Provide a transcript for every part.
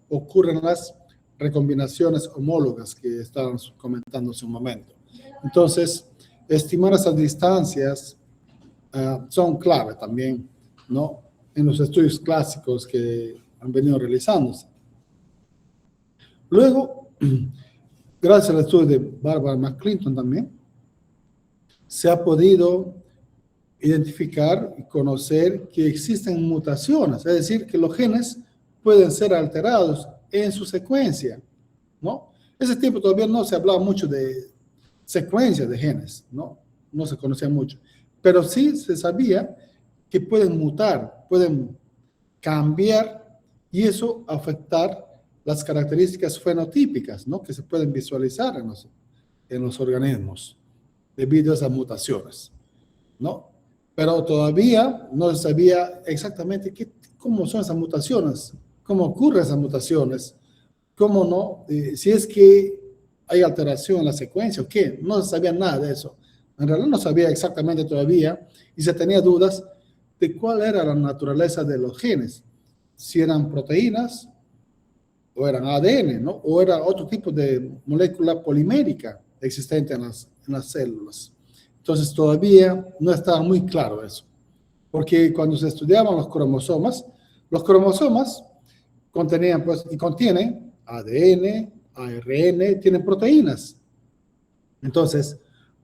ocurren las recombinaciones homólogas que estábamos comentando hace un momento. Entonces, estimar esas distancias son clave también, ¿no? En los estudios clásicos que han venido realizándose. Luego, gracias al estudio de Barbara McClinton también, se ha podido identificar y conocer que existen mutaciones, es decir, que los genes pueden ser alterados en su secuencia, ¿no? Ese tiempo todavía no se hablaba mucho de secuencia de genes, ¿no? No se conocía mucho, pero sí se sabía que pueden mutar, pueden cambiar y eso afectar las características fenotípicas, ¿no? Que se pueden visualizar en los organismos debido a esas mutaciones, ¿no? Pero todavía no se sabía exactamente cómo son esas mutaciones, cómo ocurren esas mutaciones, cómo no, si es que hay alteración en la secuencia o qué, no se sabía nada de eso. En realidad no sabía exactamente todavía y se tenía dudas de cuál era la naturaleza de los genes, si eran proteínas o eran ADN, ¿no? O era otro tipo de molécula polimérica existente en las células. Entonces todavía no estaba muy claro eso, porque cuando se estudiaban los cromosomas contenían pues, y contienen ADN, ARN, tienen proteínas. Entonces,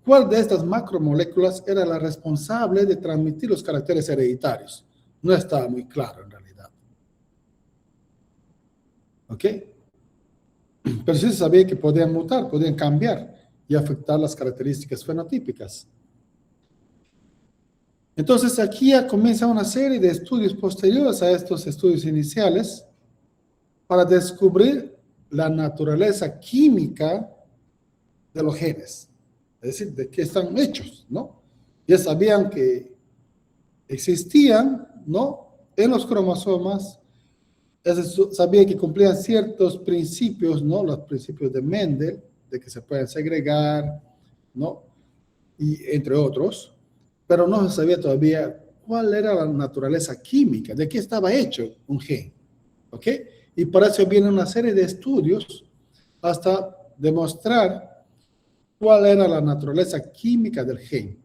¿cuál de estas macromoléculas era la responsable de transmitir los caracteres hereditarios? No estaba muy claro en realidad. ¿Ok? Pero sí se sabía que podían mutar, podían cambiar y afectar las características fenotípicas. Entonces, aquí ya comienza una serie de estudios posteriores a estos estudios iniciales para descubrir la naturaleza química de los genes, es decir, de qué están hechos, ¿no? Ya sabían que existían, ¿no? En los cromosomas, sabían que cumplían ciertos principios, ¿no? Los principios de Mendel, de que se pueden segregar, ¿no? Y entre otros, pero no se sabía todavía cuál era la naturaleza química, de qué estaba hecho un gen, ¿ok? Y para eso viene una serie de estudios hasta demostrar cuál era la naturaleza química del gen.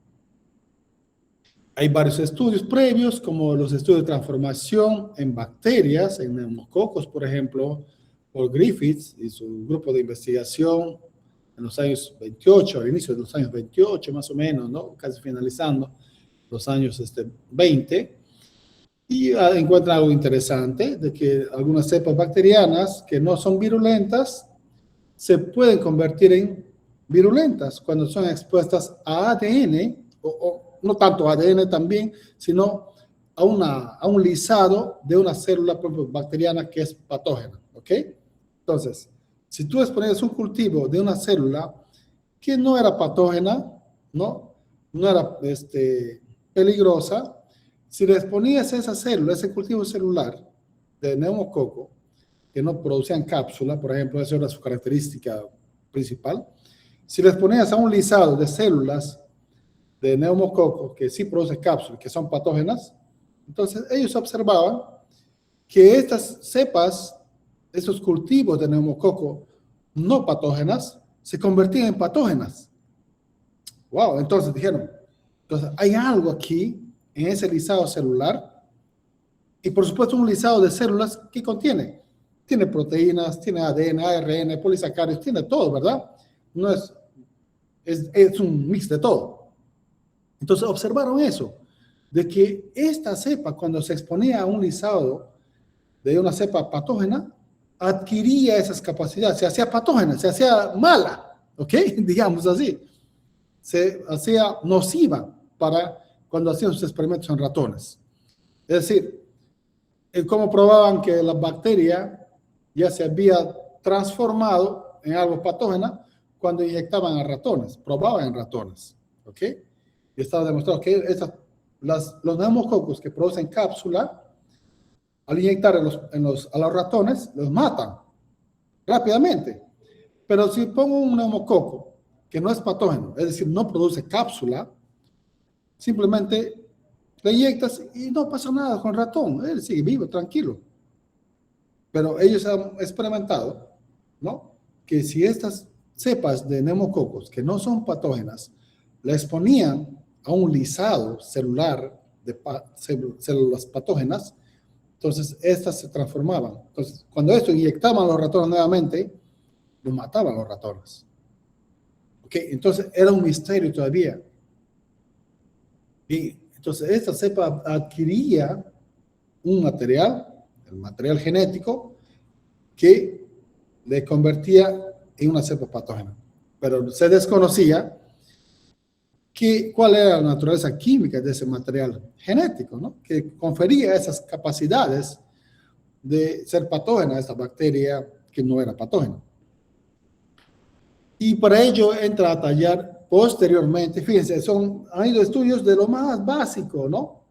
Hay varios estudios previos, como los estudios de transformación en bacterias, en neumococos, por ejemplo, por Griffiths y su grupo de investigación en los años 28, al inicio de los años 28, más o menos, ¿no? Casi finalizando los años 20, y encuentran algo interesante, de que algunas cepas bacterianas que no son virulentas se pueden convertir en virulentas cuando son expuestas a ADN, o no tanto ADN también, sino a un lisado de una célula bacteriana que es patógena, ¿ok? Entonces, si tú exponías un cultivo de una célula que no era patógena, no era peligrosa, si le exponías esa célula, ese cultivo celular de neumococo, que no producían cápsula, por ejemplo, esa era su característica principal, si les ponías a un lisado de células de neumococo que sí produce cápsula, que son patógenas, entonces ellos observaban que estas cepas, estos cultivos de neumococo no patógenas, se convertían en patógenas. Wow, entonces dijeron, entonces hay algo aquí en ese lisado celular y por supuesto un lisado de células que contiene proteínas, tiene ADN, ARN, polisacáridos, tiene todo, ¿verdad? No es un mix de todo. Entonces observaron eso, de que esta cepa cuando se exponía a un lisado de una cepa patógena, adquiría esas capacidades, se hacía patógena, se hacía mala, ¿ok? Digamos así. Se hacía nociva para cuando hacían sus experimentos en ratones. Es decir, cómo probaban que la bacteria ya se había transformado en algo patógeno cuando inyectaban a ratones, probaban en ratones, ¿ok? Y estaba demostrado que los neumococos que producen cápsula, al inyectar a los ratones, los matan rápidamente. Pero si pongo un neumococo que no es patógeno, es decir, no produce cápsula, simplemente le inyectas y no pasa nada con el ratón, él sigue vivo, tranquilo. pero ellos han experimentado, ¿no? Que si estas cepas de neumococos que no son patógenas la exponían a un lisado celular de células patógenas, entonces estas se transformaban. Entonces, cuando esto inyectaban a los ratones nuevamente, los mataban a los ratones. Okay, entonces era un misterio todavía. Y entonces esta cepa adquiría un material, el material genético, que le convertía en una cepa patógena. Pero se desconocía cuál era la naturaleza química de ese material genético, ¿no? Que confería esas capacidades de ser patógena a esta bacteria que no era patógena. Y para ello entra a tallar posteriormente, fíjense, han ido estudios de lo más básico, ¿no?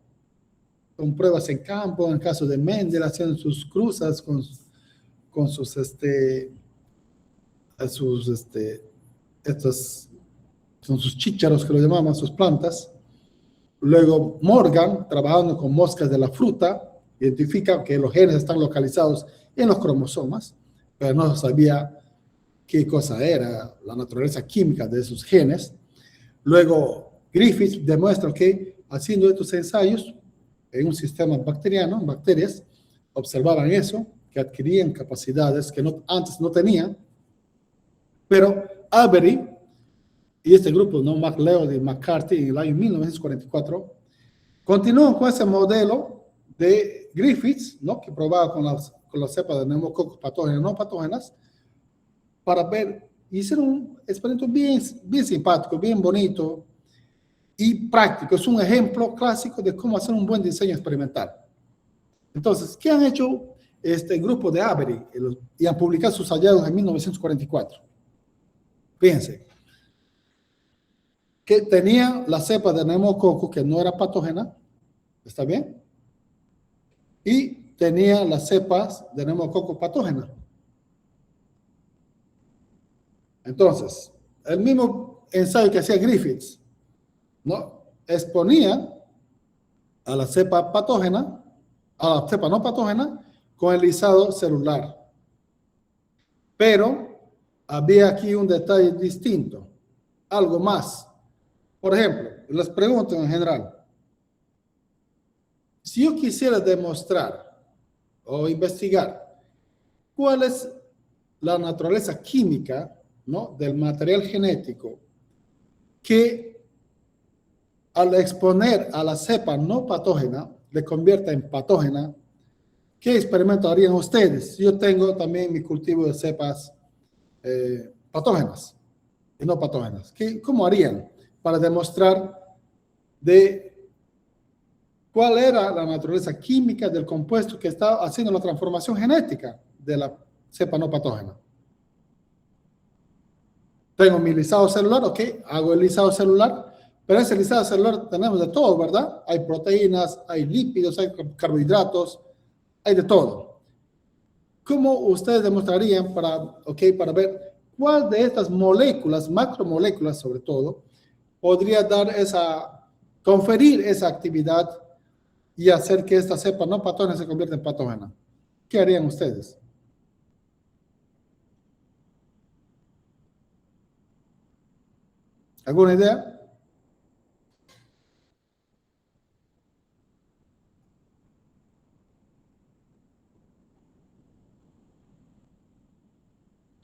Con pruebas en campo, en el caso de Mendel, haciendo sus cruzas con sus, son sus chícharos que lo llamamos, sus plantas. Luego Morgan, trabajando con moscas de la fruta, identifica que los genes están localizados en los cromosomas, pero no sabía qué cosa era la naturaleza química de esos genes. Luego Griffith demuestra que haciendo estos ensayos en un sistema bacteriano, en bacterias, observaban eso, que adquirían capacidades que antes no tenían, pero Avery y este grupo, ¿no? McLeod y McCarthy, en el año 1944, continúan con ese modelo de Griffiths, ¿no? Que probaba con las cepas de neumococos patógenas y no patógenas, para ver, hicieron un experimento bien simpático, bien bonito y práctico. Es un ejemplo clásico de cómo hacer un buen diseño experimental. Entonces, ¿qué han hecho este grupo de Avery? Y han publicado sus hallazgos en 1944. Fíjense, que tenía la cepa de neumococo que no era patógena, ¿está bien? Y tenía las cepas de neumococo patógena. Entonces, el mismo ensayo que hacía Griffiths, ¿no? Exponía a la cepa patógena, a la cepa no patógena, con el lisado celular. Pero había aquí un detalle distinto, algo más. Por ejemplo, les pregunto en general, si yo quisiera demostrar o investigar cuál es la naturaleza química, ¿no? Del material genético que al exponer a la cepa no patógena le convierta en patógena, ¿qué experimento harían ustedes? Yo tengo también mi cultivo de cepas patógenas y no patógenas. ¿Cómo harían para demostrar cuál era la naturaleza química del compuesto que está haciendo la transformación genética de la cepa no patógena? Tengo mi lisado celular, ok, hago el lisado celular, pero ese lisado celular tenemos de todo, ¿verdad? Hay proteínas, hay lípidos, hay carbohidratos, hay de todo. ¿Cómo ustedes demostrarían para ver cuál de estas moléculas, macromoléculas sobre todo, podría conferir esa actividad y hacer que esta cepa no patógena se convierta en patógena? ¿Qué harían ustedes? ¿Alguna idea?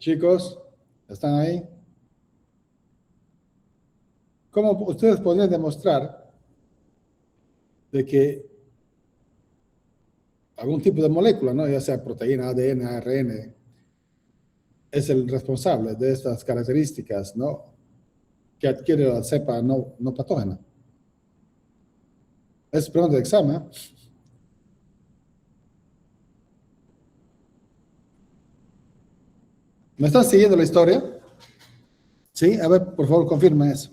Chicos, ¿están ahí? ¿Cómo ustedes podrían demostrar de que algún tipo de molécula, ¿no? Ya sea proteína, ADN, ARN, es el responsable de estas características, ¿no? Que adquiere la cepa no patógena? Es pregunta de examen, ¿eh? ¿Me están siguiendo la historia? Sí, a ver, por favor, confirma eso.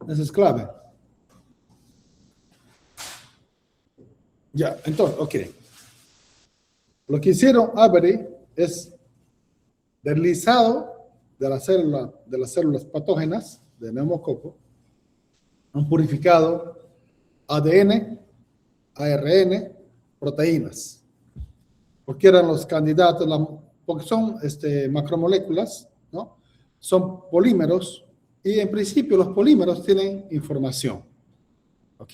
Eso es clave. Ya, entonces, ok. Lo que hicieron Avery es del lisado de las células patógenas de neumococo, han purificado ADN, ARN, proteínas, porque eran los candidatos, porque son macromoléculas, ¿no? Son polímeros, y en principio los polímeros tienen información, ¿ok?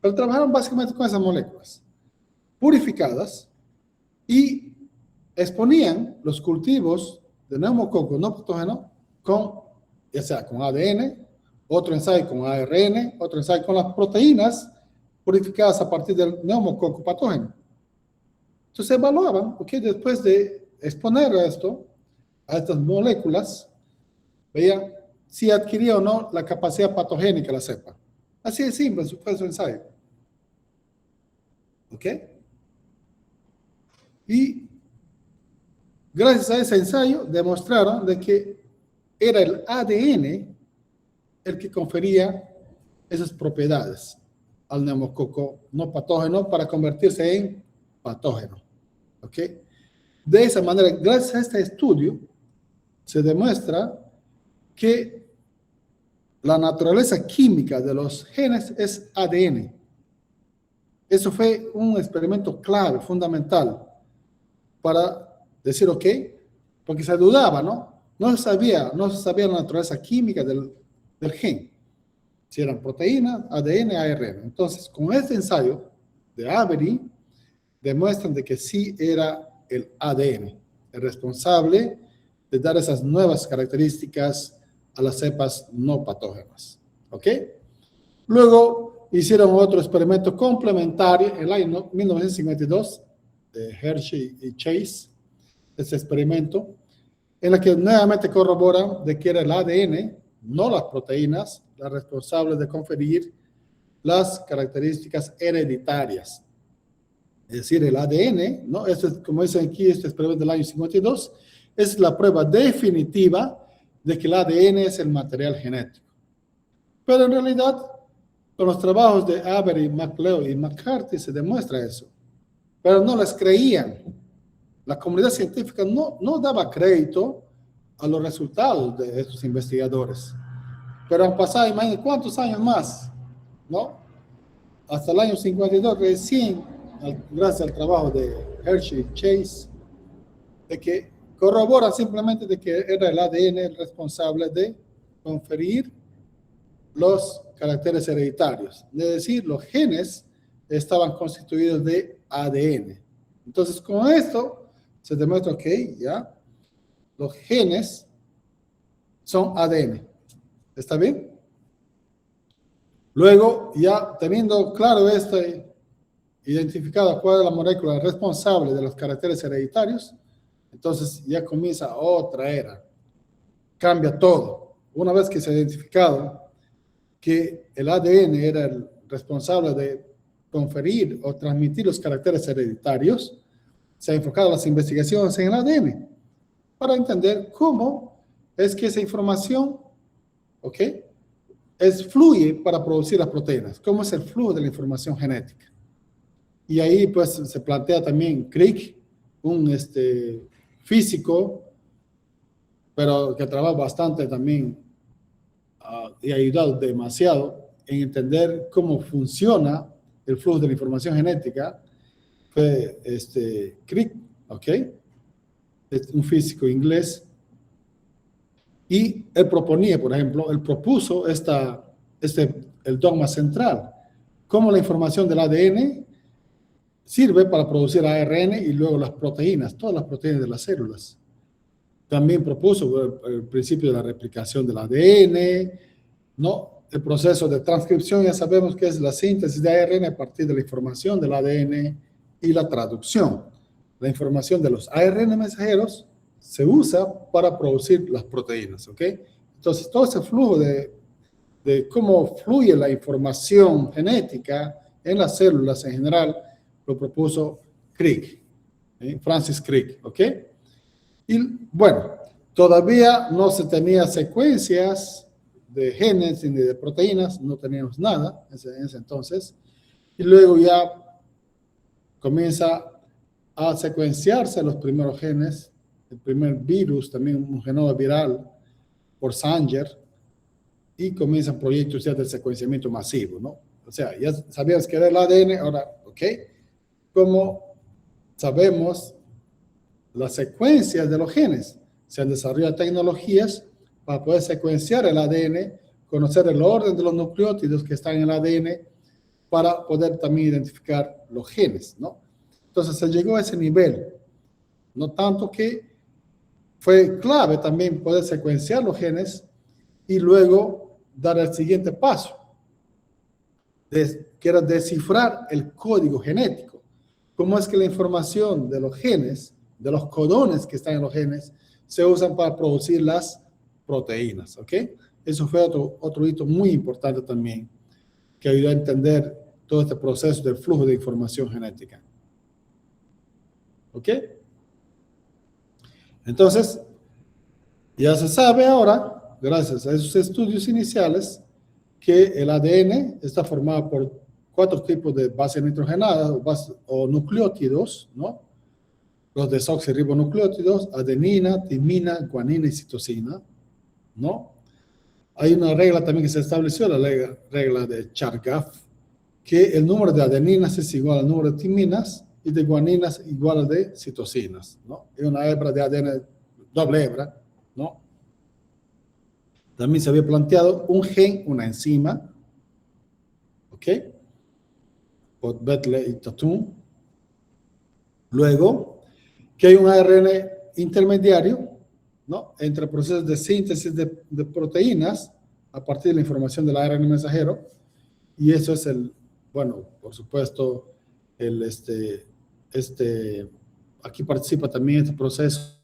Pero trabajaron básicamente con esas moléculas purificadas y exponían los cultivos de neumococo no patógeno con, ya sea con ADN, otro ensayo con ARN, otro ensayo con las proteínas purificadas a partir del neumococo patógeno. Entonces evaluaban, ¿ok? Después de exponer esto a estas moléculas, veían si adquiría o no la capacidad patogénica la cepa. Así de simple, fue su ensayo. ¿Ok? Y gracias a ese ensayo demostraron de que era el ADN el que confería esas propiedades al neumococo no patógeno para convertirse en patógeno. ¿Ok? De esa manera, gracias a este estudio, se demuestra que la naturaleza química de los genes es ADN. Eso fue un experimento clave, fundamental, para decir, ok, porque se dudaba, ¿no? No se sabía la naturaleza química del gen, si eran proteínas, ADN, ARN. Entonces, con este ensayo de Avery, demuestran de que sí era el ADN, el responsable de dar esas nuevas características a las cepas no patógenas. ¿Ok? Luego hicieron otro experimento complementario en el año 1952 de Hershey y Chase, este experimento, en el que nuevamente corroboran de que era el ADN, no las proteínas, las responsables de conferir las características hereditarias. Es decir, el ADN, ¿no? Como dicen aquí, este experimento del año 52, es la prueba definitiva de que el ADN es el material genético. Pero en realidad, con los trabajos de Avery, McLeod y McCarthy se demuestra eso. Pero no les creían. La comunidad científica no daba crédito a los resultados de estos investigadores. Pero han pasado, imagínense, ¿cuántos años más? ¿No? Hasta el año 52, recién, gracias al trabajo de Hershey y Chase, de que corrobora simplemente de que era el ADN el responsable de conferir los caracteres hereditarios. Es decir, los genes estaban constituidos de ADN. Entonces, con esto se demuestra que ya los genes son ADN. ¿Está bien? Luego, ya teniendo claro esto, identificado cuál es la molécula responsable de los caracteres hereditarios, entonces ya comienza otra era. Cambia todo. Una vez que se ha identificado que el ADN era el responsable de conferir o transmitir los caracteres hereditarios, se ha enfocado las investigaciones en el ADN para entender cómo es que esa información, ¿ok?, fluye para producir las proteínas. ¿Cómo es el flujo de la información genética? Y ahí pues se plantea también Crick, un físico, pero que trabaja bastante también y ha ayudado demasiado en entender cómo funciona el flujo de la información genética. Fue Crick, ¿ok? Es un físico inglés. Y él proponía, por ejemplo, él propuso el dogma central, cómo la información del ADN sirve para producir ARN y luego las proteínas, todas las proteínas de las células. También propuso el principio de la replicación del ADN, ¿no? El proceso de transcripción, ya sabemos que es la síntesis de ARN a partir de la información del ADN y la traducción. La información de los ARN mensajeros se usa para producir las proteínas, ¿ok? Entonces, todo ese flujo de cómo fluye la información genética en las células en general, lo propuso Crick, Francis Crick, ¿ok? Y bueno, todavía no se tenía secuencias de genes ni de proteínas, no teníamos nada en ese entonces, y luego ya comienza a secuenciarse los primeros genes, el primer virus, también un genoma viral por Sanger, y comienzan proyectos ya de secuenciamiento masivo, ¿no? O sea, ya sabíamos que era el ADN, ahora, ¿ok? ¿Cómo sabemos las secuencias de los genes? Se han desarrollado tecnologías para poder secuenciar el ADN, conocer el orden de los nucleótidos que están en el ADN, para poder también identificar los genes, ¿no? Entonces se llegó a ese nivel, no tanto que fue clave también poder secuenciar los genes y luego dar el siguiente paso, que era descifrar el código genético. ¿Cómo es que la información de los genes, de los codones que están en los genes, se usan para producir las proteínas? ¿Ok? Eso fue otro hito muy importante también, que ayudó a entender todo este proceso del flujo de información genética. ¿Ok? Entonces, ya se sabe ahora, gracias a esos estudios iniciales, que el ADN está formado por 4 tipos de bases nitrogenadas o nucleótidos, ¿no? Los desoxirribonucleótidos, adenina, timina, guanina y citosina, ¿no? Hay una regla también que se estableció, la regla de Chargaff, que el número de adeninas es igual al número de timinas y de guaninas igual al de citosinas, ¿no? Es una hebra de ADN, doble hebra, ¿no? También se había planteado un gen, una enzima, ¿ok? Por Bentley y Tatum. Luego, que hay un ARN intermediario, ¿no? Entre procesos de síntesis de proteínas a partir de la información del ARN mensajero, y eso es bueno, por supuesto, aquí participa también este proceso.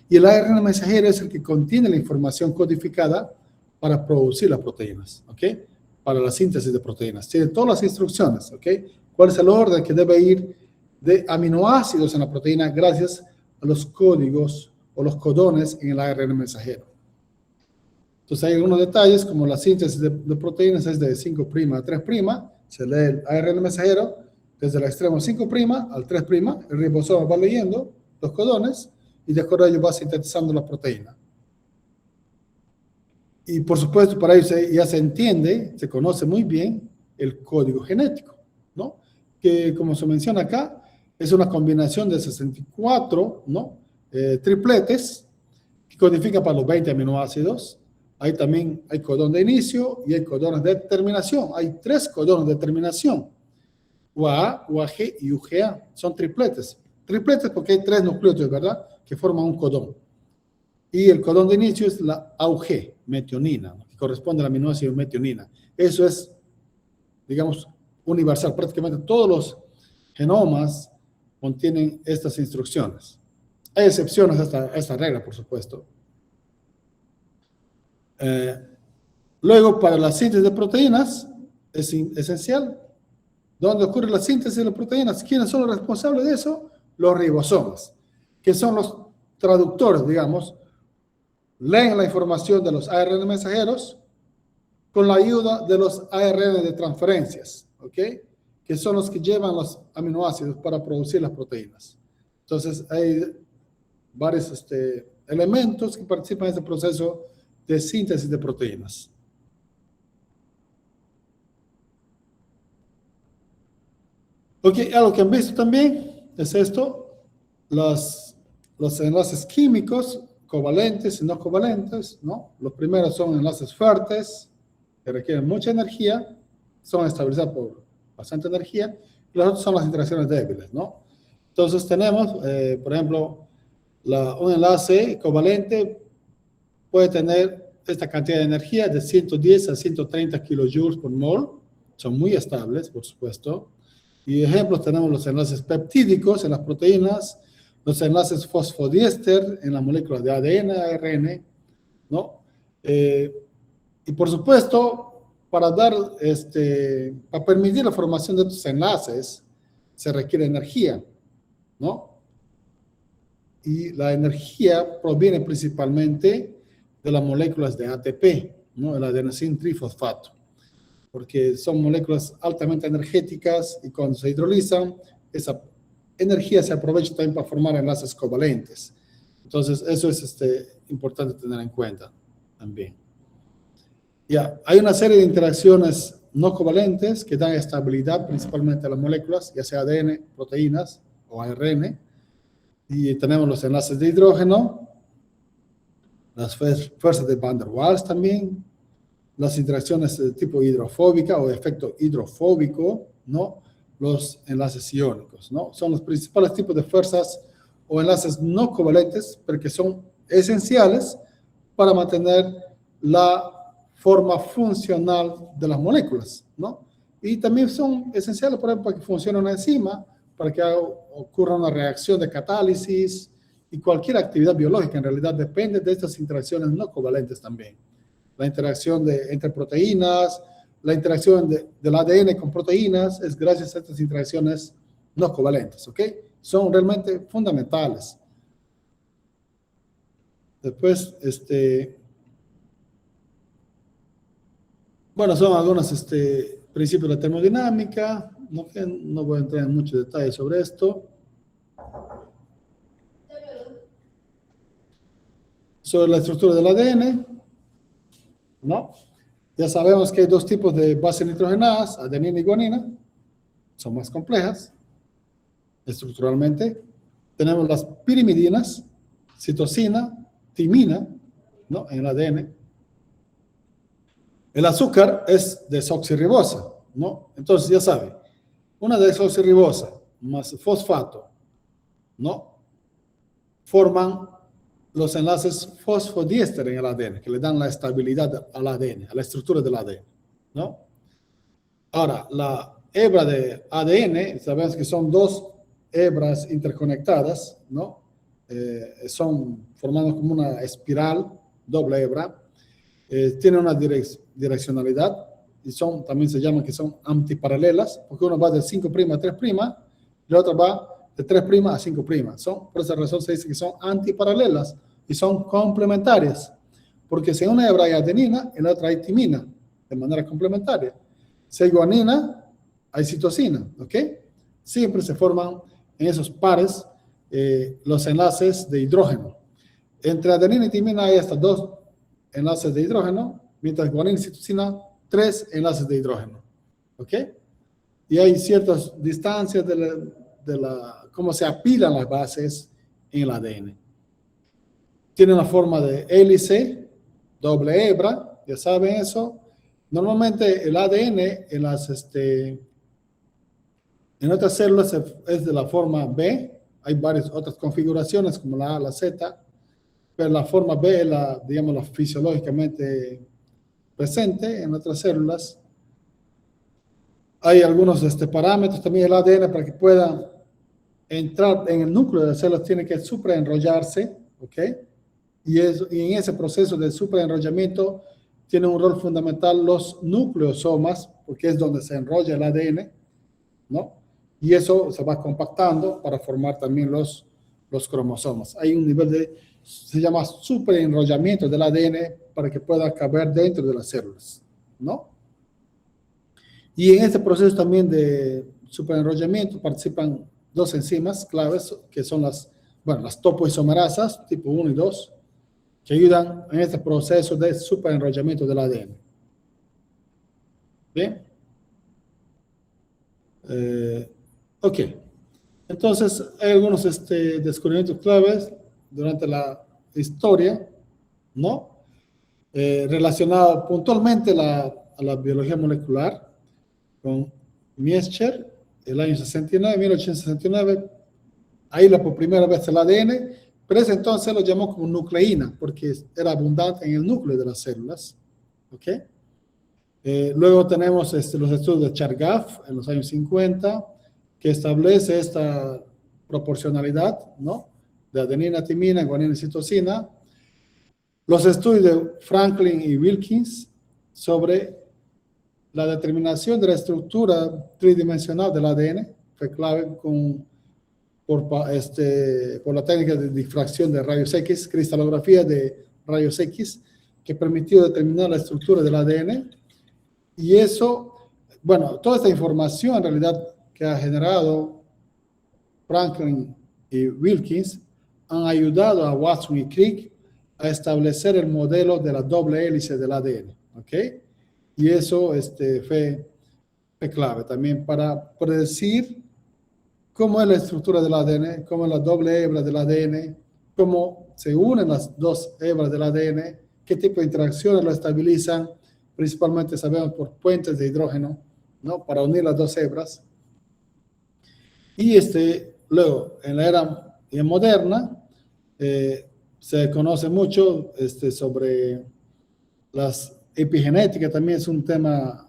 Y el ARN mensajero es el que contiene la información codificada para producir las proteínas, ¿ok? Para la síntesis de proteínas. Tiene todas las instrucciones, ¿ok? ¿Cuál es el orden que debe ir de aminoácidos en la proteína gracias a los códigos o los codones en el ARN mensajero? Entonces hay algunos detalles como la síntesis de proteínas es de 5' a 3', se lee el ARN mensajero desde el extremo 5' al 3', el ribosoma va leyendo los codones y de acuerdo a ello va sintetizando la proteína. Y por supuesto para ello ya se entiende, se conoce muy bien el código genético, ¿no? Que como se menciona acá, es una combinación de 64, ¿no? Tripletes que codifican para los 20 aminoácidos. Ahí también hay codón de inicio y hay codones de terminación. Hay 3 codones de terminación. UAA, UAG y UGA. Son tripletes. Tripletes porque hay 3 nucleótidos, ¿verdad? Que forman un codón. Y el codón de inicio es la AUG, metionina, que corresponde al aminoácido metionina. Eso es, digamos, universal. Prácticamente todos los genomas contienen estas instrucciones. Hay excepciones a esta regla, por supuesto. Luego, para la síntesis de proteínas, es esencial. ¿Dónde ocurre la síntesis de las proteínas? ¿Quiénes son los responsables de eso? Los ribosomas, que son los traductores, digamos, leen la información de los ARN mensajeros con la ayuda de los ARN de transferencias, ¿ok? Que son los que llevan los aminoácidos para producir las proteínas. Entonces, hay varios elementos que participan en este proceso de síntesis de proteínas. Ok, algo que han visto también es esto, los enlaces químicos, covalentes y no covalentes, ¿no? Los primeros son enlaces fuertes, que requieren mucha energía, son estabilizados por bastante energía, y los otros son las interacciones débiles, ¿no? Entonces tenemos, por ejemplo, un enlace covalente puede tener esta cantidad de energía de 110 a 130 kilojoules por mol, son muy estables, por supuesto. Y ejemplos tenemos los enlaces peptídicos en las proteínas, los enlaces fosfodiéster en las moléculas de ADN, ARN, ¿no? Y por supuesto, para permitir la formación de estos enlaces, se requiere energía, ¿no? Y la energía proviene principalmente de las moléculas de ATP, ¿no? El adenosín trifosfato, porque son moléculas altamente energéticas y cuando se hidrolizan, esa energía se aprovecha también para formar enlaces covalentes. Entonces, eso es importante tener en cuenta también. Ya, hay una serie de interacciones no covalentes que dan estabilidad principalmente a las moléculas, ya sea ADN, proteínas o ARN. Y tenemos los enlaces de hidrógeno, las fuerzas de Van der Waals también, las interacciones de tipo hidrofóbica o efecto hidrofóbico, ¿no? Los enlaces iónicos, ¿no? Son los principales tipos de fuerzas o enlaces no covalentes, pero que son esenciales para mantener la forma funcional de las moléculas, ¿no? Y también son esenciales, por ejemplo, para que funcione una enzima, para que ocurra una reacción de catálisis, y cualquier actividad biológica en realidad depende de estas interacciones no covalentes también. La interacción entre proteínas, la interacción del ADN con proteínas es gracias a estas interacciones no covalentes, ¿ok? Son realmente fundamentales. Después, bueno, son algunos principios de la termodinámica. No voy a entrar en muchos detalles sobre esto. Sobre la estructura del ADN, ¿no? Ya sabemos que hay dos tipos de bases nitrogenadas, adenina y guanina. Son más complejas estructuralmente. Tenemos las pirimidinas, citosina, timina, ¿no? En el ADN. El azúcar es desoxirribosa, ¿no? Entonces, ya saben, una desoxirribosa más fosfato, ¿no? Forman los enlaces fosfodiéster en el ADN, que le dan la estabilidad al ADN, a la estructura del ADN, ¿no? Ahora, la hebra de ADN, sabemos que son dos hebras interconectadas, ¿no? Son formando como una espiral, doble hebra, tiene una direccionalidad y también se llaman que son antiparalelas, porque uno va de 5' a 3', y la otra va de 3' a 5'. Por esa razón se dice que son antiparalelas y son complementarias, porque si en una hebra hay adenina, en la otra hay timina, de manera complementaria. Si hay guanina, hay citosina, ¿ok? Siempre se forman en esos pares los enlaces de hidrógeno. Entre adenina y timina hay hasta 2 enlaces de hidrógeno, mientras guanina y citosina, 3 enlaces de hidrógeno, ¿ok? Y hay ciertas distancias cómo se apilan las bases en el ADN. Tiene una forma de hélice, doble hebra, ya saben eso. Normalmente el ADN en otras células es de la forma B. Hay varias otras configuraciones como la A, la Z, pero la forma B es digamos, la fisiológicamente presente en otras células. Hay algunos parámetros también del ADN para que pueda entrar en el núcleo de las células, tiene que supraenrollarse, ¿ok? Y en ese proceso de supraenrollamiento tiene un rol fundamental los nucleosomas, porque es donde se enrolla el ADN, ¿no? Y eso se va compactando para formar también los cromosomas. Hay un nivel se llama supraenrollamiento del ADN para que pueda caber dentro de las células, ¿no? Y en este proceso también de supraenrollamiento participan 2 enzimas claves, que son las topoisomerasas, tipo 1 y 2, que ayudan en este proceso de supraenrollamiento del ADN. ¿Bien? Ok. Entonces, hay algunos descubrimientos claves durante la historia, ¿no? Relacionado puntualmente a la biología molecular, con Miescher, el año 69, 1869, ahí por primera vez el ADN, pero ese entonces lo llamó como nucleína, porque era abundante en el núcleo de las células, ¿ok? Luego tenemos los estudios de Chargaff en los años 50, que establece esta proporcionalidad, ¿no? De adenina, timina, guanina y citosina. Los estudios de Franklin y Wilkins sobre la determinación de la estructura tridimensional del ADN fue clave por la técnica de difracción de rayos X, cristalografía de rayos X, que permitió determinar la estructura del ADN. Y eso, bueno, toda esta información en realidad que ha generado Franklin y Wilkins han ayudado a Watson y Crick a establecer el modelo de la doble hélice del ADN, ¿ok? Y eso fue clave también para predecir cómo es la estructura del ADN, cómo es la doble hebra del ADN, cómo se unen las dos hebras del ADN, qué tipo de interacciones lo estabilizan, principalmente sabemos por puentes de hidrógeno, ¿no? Para unir las dos hebras. Y luego, en la era moderna, se conoce mucho sobre las epigenéticas, también es un tema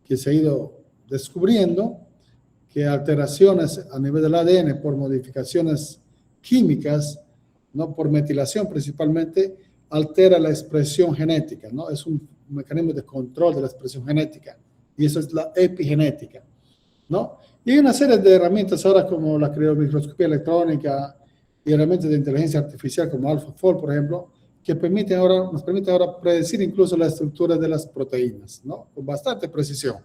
que se ha ido descubriendo, que alteraciones a nivel del ADN por modificaciones químicas, no por metilación principalmente, altera la expresión genética, ¿no? Es un mecanismo de control de la expresión genética, y eso es la epigenética, ¿no? Y hay una serie de herramientas ahora como la criomicroscopía electrónica y herramientas de inteligencia artificial como AlphaFold, por ejemplo, que nos permiten ahora predecir incluso la estructura de las proteínas, ¿no? Con bastante precisión.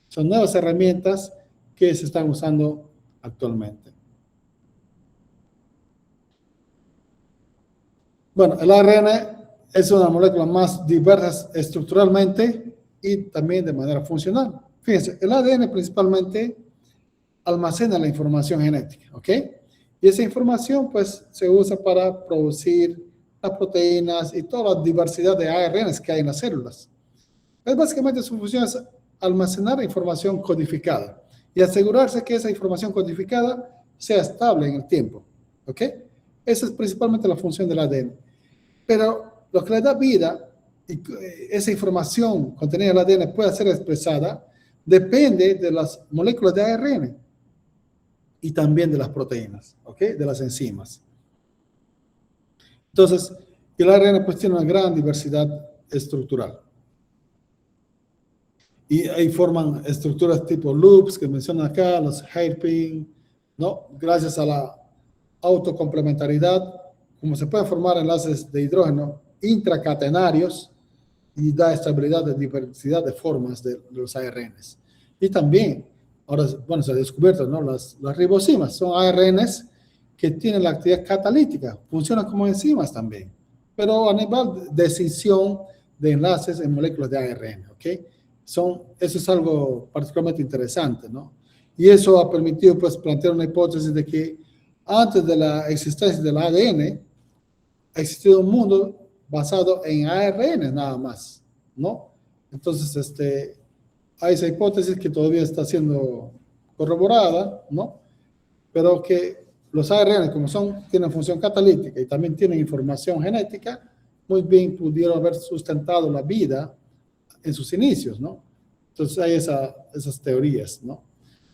Son nuevas herramientas que se están usando actualmente. Bueno, el ARN es una molécula más diversa estructuralmente y también de manera funcional. Fíjense, el ADN principalmente almacena la información genética, ¿ok? Y esa información, pues, se usa para producir las proteínas y toda la diversidad de ARNs que hay en las células. Pues, básicamente, su función es almacenar información codificada y asegurarse que esa información codificada sea estable en el tiempo, ¿ok? Esa es principalmente la función del ADN. Pero lo que le da vida y esa información contenida en el ADN pueda ser expresada depende de las moléculas de ARN y también de las proteínas, ¿ok? De las enzimas. Entonces, el ARN pues tiene una gran diversidad estructural. Y ahí forman estructuras tipo loops que mencionan acá, los hairpin, ¿no? Gracias a la autocomplementariedad, como se pueden formar enlaces de hidrógeno intracatenarios y da estabilidad de diversidad de formas de los ARNs. Y también, ahora, bueno, se ha descubierto, ¿no? Las ribosimas son ARNs que tienen la actividad catalítica, funcionan como enzimas también, pero a nivel de escisión de enlaces en moléculas de ARN, ¿ok? Eso es algo particularmente interesante, ¿no? Y eso ha permitido, pues, plantear una hipótesis de que antes de la existencia del ADN, ha existido un mundo basado en ARN nada más, ¿no? Entonces, hay esa hipótesis que todavía está siendo corroborada, ¿no? Pero que los ARN, como tienen función catalítica y también tienen información genética, muy bien pudieron haber sustentado la vida en sus inicios, ¿no? Entonces hay esas teorías, ¿no?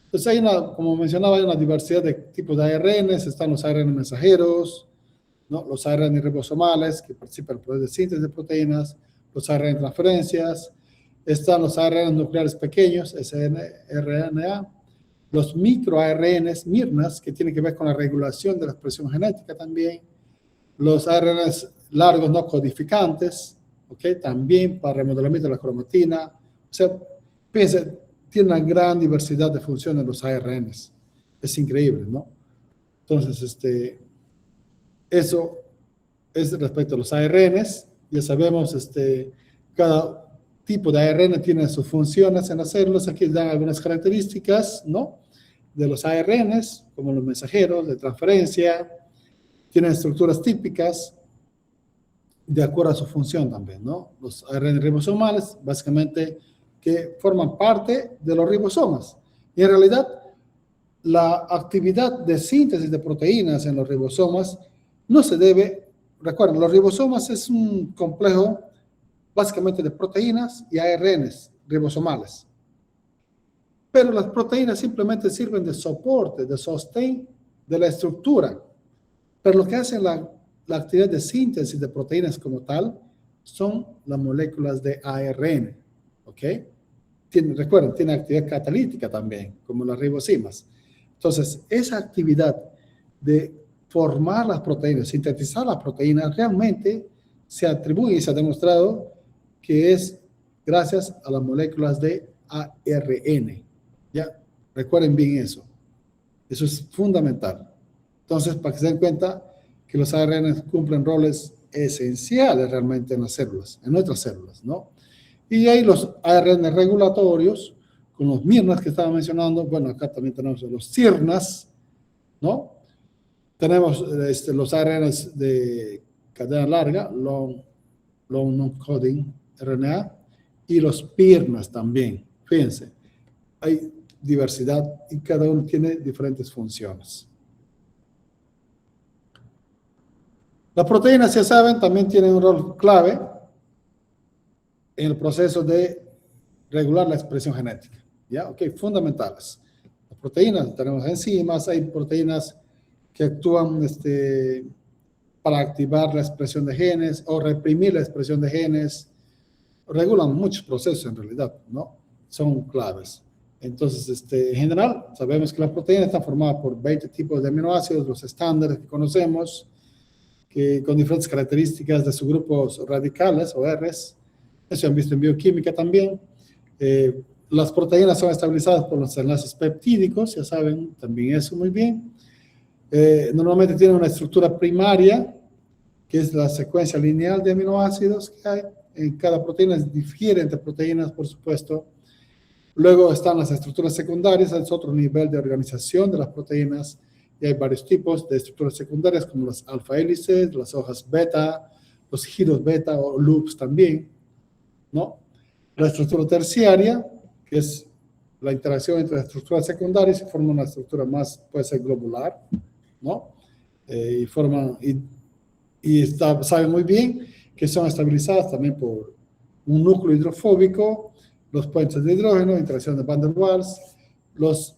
Entonces hay como mencionaba, hay una diversidad de tipos de ARNs, están los ARN mensajeros, ¿no? Los ARN ribosomales que participan en el proceso de síntesis de proteínas, los ARN transferencias, están los ARN nucleares pequeños, sRNA, los microARNs, MIRNAs, que tienen que ver con la regulación de la expresión genética también, los ARNs largos no codificantes, ¿ok? También para remodelamiento de la cromatina. O sea, fíjense, tiene una gran diversidad de funciones los ARNs. Es increíble, ¿no? Entonces, eso es respecto a los ARNs. Ya sabemos, cada tipo de ARN tiene sus funciones en las células. Aquí dan algunas características, ¿no? De los ARNs, como los mensajeros de transferencia. Tienen estructuras típicas de acuerdo a su función también, ¿no? Los ARN ribosomales, básicamente, que forman parte de los ribosomas. Y en realidad, la actividad de síntesis de proteínas en los ribosomas no se debe, recuerden, los ribosomas es un complejo básicamente de proteínas y ARNs ribosomales. Pero las proteínas simplemente sirven de soporte, de sostén de la estructura. Pero lo que hace la actividad de síntesis de proteínas como tal son las moléculas de ARN, ¿ok? Recuerden, tiene actividad catalítica también, como las ribosimas. Entonces, esa actividad de formar las proteínas, sintetizar las proteínas, realmente se atribuye y se ha demostrado que es gracias a las moléculas de ARN. ¿Ya? Recuerden bien eso. Eso es fundamental. Entonces, para que se den cuenta que los ARN cumplen roles esenciales realmente en las células, en nuestras células, ¿no? Y hay los ARN regulatorios, con los MIRNAs que estaba mencionando. Bueno, acá también tenemos los CIRNAs, ¿no? Tenemos los ARNs de cadena larga, long non-coding RNA, y los PIRNAs también. Fíjense, hay diversidad y cada uno tiene diferentes funciones. Las proteínas, ya saben, también tienen un rol clave en el proceso de regular la expresión genética. ¿Ya? Ok, fundamentales. Las proteínas, tenemos enzimas, hay proteínas que actúan para activar la expresión de genes o reprimir la expresión de genes. Regulan muchos procesos en realidad, ¿no? Son claves. Entonces, en general, sabemos que la proteína está formada por 20 tipos de aminoácidos, los estándares que conocemos, que con diferentes características de sus grupos radicales o Rs. Eso han visto en bioquímica también. Las proteínas son estabilizadas por los enlaces peptídicos, ya saben también eso muy bien. Normalmente tienen una estructura primaria, que es la secuencia lineal de aminoácidos que hay. En cada proteína difiere entre proteínas, por supuesto. Luego están las estructuras secundarias, es otro nivel de organización de las proteínas, y hay varios tipos de estructuras secundarias, como las alfa hélices, las hojas beta, los giros beta o loops también, ¿no? La estructura terciaria, que es la interacción entre las estructuras secundarias, y forma una estructura más, puede ser globular, ¿no? Saben muy bien que son estabilizadas también por un núcleo hidrofóbico, los puentes de hidrógeno, interacción de Van der Waals,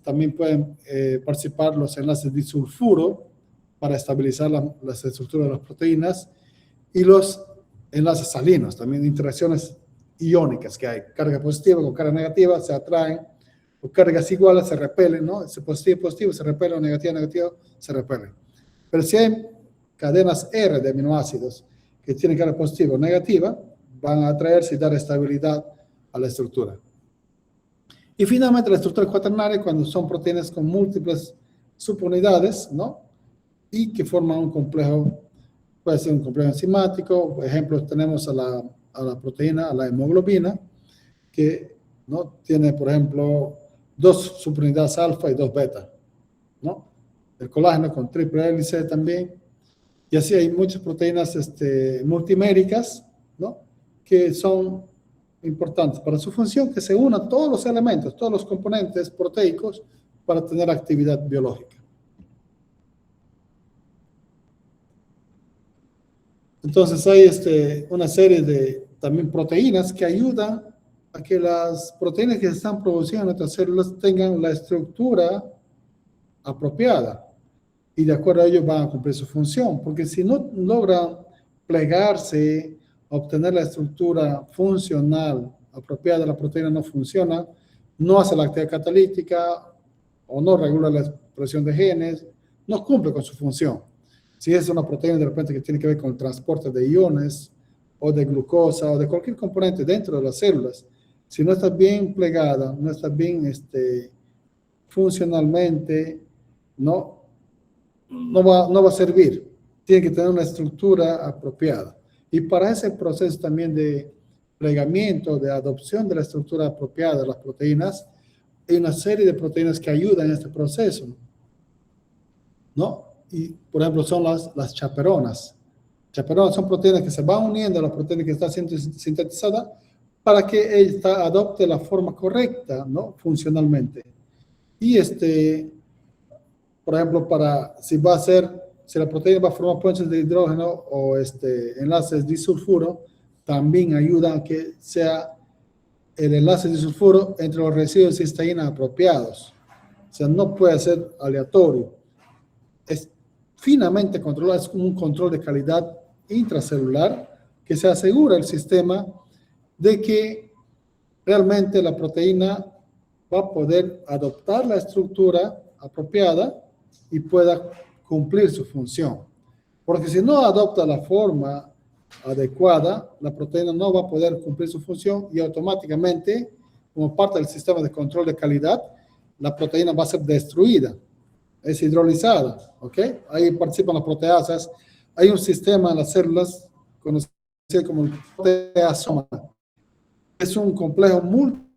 también pueden participar los enlaces disulfuro para estabilizar las estructuras de las proteínas, y los enlaces salinos, también interacciones iónicas que hay, carga positiva con carga negativa, se atraen, o cargas iguales se repelen, ¿no? Ese positivo se repele, o negativo se repelen. Pero si hay cadenas R de aminoácidos que tienen carga positiva o negativa, van a atraerse y dar estabilidad a la estructura. Y finalmente la estructura cuaternaria, cuando son proteínas con múltiples subunidades, ¿no? Y que forman un complejo, puede ser un complejo enzimático. Por ejemplo, tenemos a la proteína, a la hemoglobina, que, ¿no? Tiene, por ejemplo, 2 subunidades alfa y 2 beta, ¿no? El colágeno con triple hélice también. Y así hay muchas proteínas multiméricas, ¿no? Que son importantes para su función, que se unan todos los elementos, todos los componentes proteicos para tener actividad biológica. Entonces hay una serie de también proteínas que ayudan a que las proteínas que se están produciendo en nuestras células tengan la estructura apropiada, y de acuerdo a ello van a cumplir su función, porque si no logran plegarse, obtener la estructura funcional apropiada, la proteína no funciona, no hace la actividad catalítica o no regula la expresión de genes, no cumple con su función. Si es una proteína de repente que tiene que ver con el transporte de iones o de glucosa o de cualquier componente dentro de las células, si no está bien plegada, no está bien funcionalmente, no va a servir. Tiene que tener una estructura apropiada. Y para ese proceso también de plegamiento, de adopción de la estructura apropiada de las proteínas, hay una serie de proteínas que ayudan en este proceso, ¿no? Y, por ejemplo, son las chaperonas. Chaperonas son proteínas que se van uniendo a la proteína que está siendo sintetizada para que esta adopte la forma correcta, ¿no? Funcionalmente. Y por ejemplo, si la proteína va a formar puentes de hidrógeno o enlaces disulfuro, también ayuda a que sea el enlace disulfuro entre los residuos de cisteína apropiados. O sea, no puede ser aleatorio. Es finamente controlado, es como un control de calidad intracelular que se asegura el sistema de que realmente la proteína va a poder adoptar la estructura apropiada y pueda cumplir su función. Porque si no adopta la forma adecuada, la proteína no va a poder cumplir su función y automáticamente, como parte del sistema de control de calidad, la proteína va a ser destruida, es hidrolizada, ¿ok? Ahí participan las proteasas. Hay un sistema en las células conocido como el proteasoma, es un complejo multicanal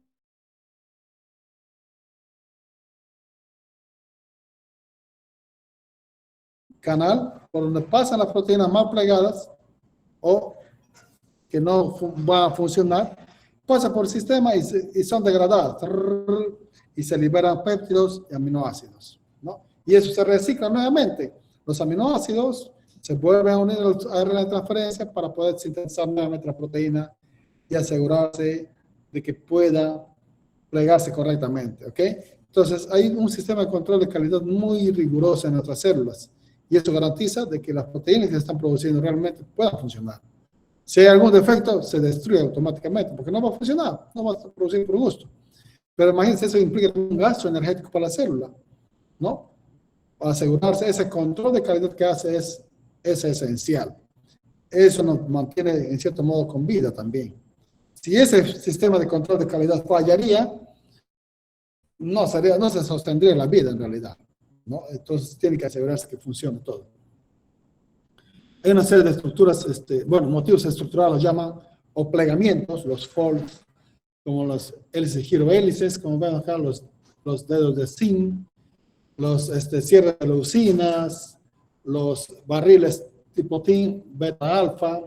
por donde pasan las proteínas mal plegadas o que no van a funcionar, pasa por el sistema y son degradadas y se liberan péptidos y aminoácidos, ¿no? Y eso se recicla nuevamente. Los aminoácidos se vuelven a unir al ARN de transferencia para poder sintetizar nuevamente la proteína y asegurarse de que pueda plegarse correctamente, ¿ok? Entonces, hay un sistema de control de calidad muy riguroso en nuestras células y esto garantiza de que las proteínas que se están produciendo realmente puedan funcionar. Si hay algún defecto, se destruye automáticamente porque no va a funcionar, no va a producir por gusto. Pero imagínense, eso implica un gasto energético para la célula, ¿no? Para asegurarse, ese control de calidad que hace es esencial. Eso nos mantiene en cierto modo con vida también. Si ese sistema de control de calidad fallaría, no se sostendría la vida en realidad, ¿no? Entonces tiene que asegurarse que funcione todo. Hay una serie de estructuras, motivos estructurales los llaman, o plegamientos, los folds, como los hélices girohélices, como ven acá, los dedos de zinc, los cierres de leucinas, los barriles tipo TIN, beta-alfa,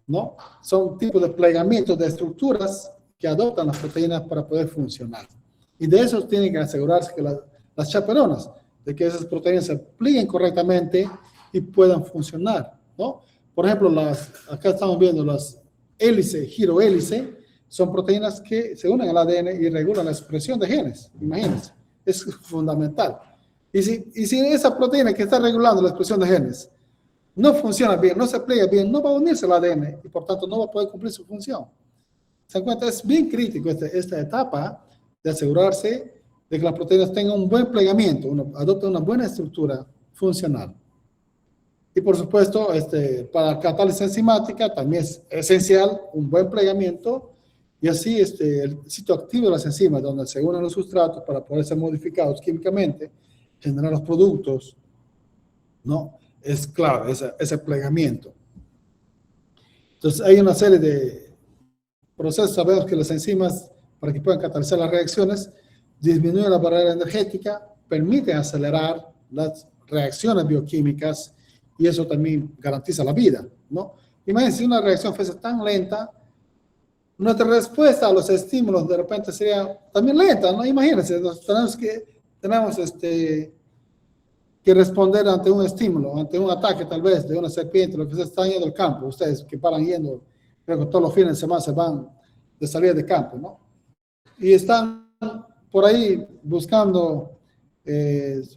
¿no? Son tipos de plegamientos de estructuras que adoptan las proteínas para poder funcionar. Y de eso tienen que asegurarse que las chaperonas, de que esas proteínas se pleguen correctamente y puedan funcionar, ¿no? Por ejemplo, acá estamos viendo las hélice, girohélice, son proteínas que se unen al ADN y regulan la expresión de genes, imagínense, es fundamental. Y si esa proteína que está regulando la expresión de genes no funciona bien, no se pliega bien, no va a unirse al ADN y por tanto no va a poder cumplir su función. ¿Se dan cuenta? Es bien crítico esta etapa de asegurarse de que las proteínas tengan un buen plegamiento, adopten una buena estructura funcional. Y por supuesto, para la catálisis enzimática también es esencial un buen plegamiento y así el sitio activo de las enzimas, donde se unen los sustratos para poder ser modificados químicamente, generar los productos, ¿no? Es clave ese plegamiento. Entonces hay una serie de procesos, sabemos que las enzimas, para que puedan catalizar las reacciones, disminuyen la barrera energética, permiten acelerar las reacciones bioquímicas y eso también garantiza la vida, ¿no? Imagínense si una reacción fuese tan lenta, nuestra respuesta a los estímulos de repente sería también lenta, ¿no? Imagínense, tenemos que responder ante un estímulo, ante un ataque tal vez de una serpiente, lo que se está yendo al campo, ustedes que paran yendo, creo que todos los fines de semana se van de salida de campo, ¿no? Y están por ahí buscando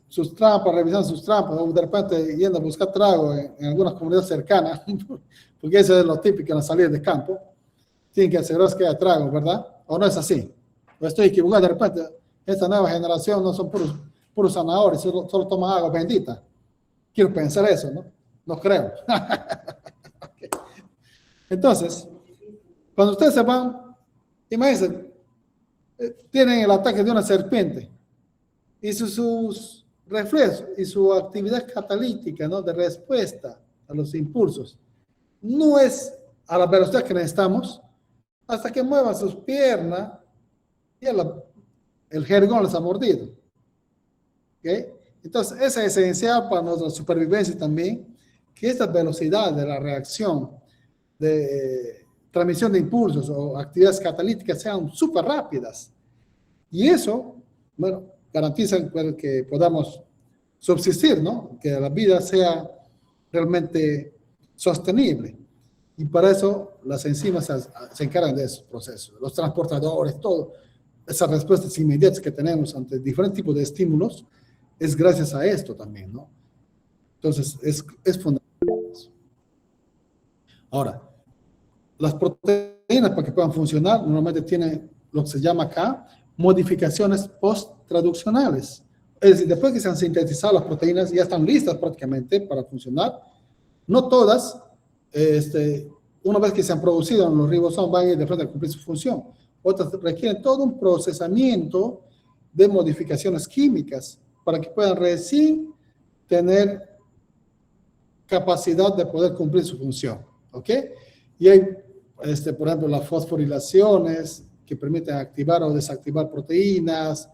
sus trampas, revisando sus trampas, o de repente yendo a buscar trago en algunas comunidades cercanas, porque eso es lo típico en las salidas de campo, tienen que asegurarse que haya trago, ¿verdad? ¿O no es así? ¿O estoy equivocado? De repente, esta nueva generación no son puros zanahorios, solo toman agua bendita. Quiero pensar eso, ¿no? No creo. Okay. Entonces, cuando ustedes se van, imagínense, tienen el ataque de una serpiente y sus reflejos y su actividad catalítica, ¿no? De respuesta a los impulsos no es a la velocidad que necesitamos hasta que muevan sus piernas y el jergón les ha mordido. ¿Okay? Entonces, es esencial para nuestra supervivencia también que esta velocidad de la reacción de transmisión de impulsos o actividades catalíticas sean súper rápidas. Y eso, bueno, garantiza que podamos subsistir, ¿no? Que la vida sea realmente sostenible. Y para eso las enzimas se encargan de esos procesos. Los transportadores, todo. Esas respuestas inmediatas que tenemos ante diferentes tipos de estímulos es gracias a esto también, ¿no? Entonces, es fundamental. Ahora, las proteínas para que puedan funcionar normalmente tienen lo que se llama acá modificaciones post-traduccionales. Es decir, después que se han sintetizado las proteínas, ya están listas prácticamente para funcionar. No todas, una vez que se han producido en los ribosomas, van a ir de frente a cumplir su función. Otras requieren todo un procesamiento de modificaciones químicas para que puedan recién tener capacidad de poder cumplir su función. ¿Ok? Y hay por ejemplo, las fosforilaciones que permiten activar o desactivar proteínas,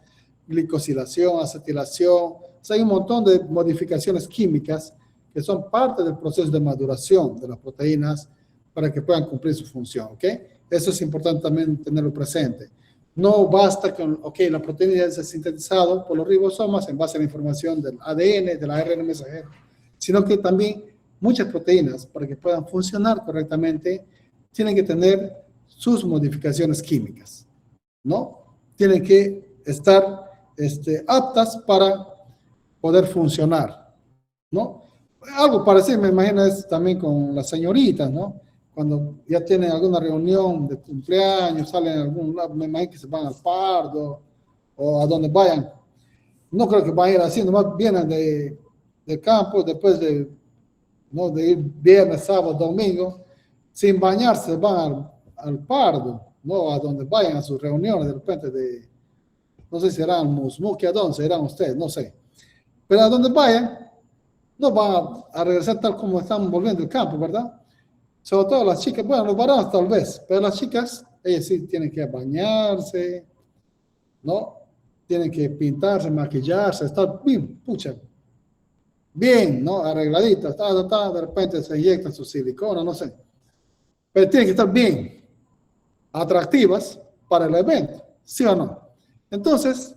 glicosilación, acetilación. O sea, hay un montón de modificaciones químicas que son parte del proceso de maduración de las proteínas para que puedan cumplir su función, ¿ok? Eso es importante también tenerlo presente. No basta con, ok, la proteína ya se ha sintetizado por los ribosomas en base a la información del ADN, del ARN mensajero, sino que también muchas proteínas, para que puedan funcionar correctamente, tienen que tener sus modificaciones químicas, ¿no? Tienen que estar aptas para poder funcionar, ¿no? Algo parecido, me imagino, es también con las señoritas, ¿no? Cuando ya tienen alguna reunión de cumpleaños, salen a algún lado, me imagino que se van al Pardo o a donde vayan. No creo que vayan a ir así, nomás vienen del campo después de, ¿no?, de ir viernes, sábado, domingo, sin bañarse, van al Pardo, ¿no? A donde vayan a sus reuniones, de repente no sé si serán Musmuque, a dónde serán ustedes, no sé. Pero a donde vayan, no van a regresar tal como están volviendo del campo, ¿verdad? Sobre todo las chicas, bueno, los varones tal vez, pero las chicas, ellas sí tienen que bañarse, ¿no? Tienen que pintarse, maquillarse, estar bien, pucha, bien, ¿no? Arregladitas, de repente se inyectan su silicona, no sé. Pero tienen que estar bien, atractivas para el evento, ¿sí o no? Entonces,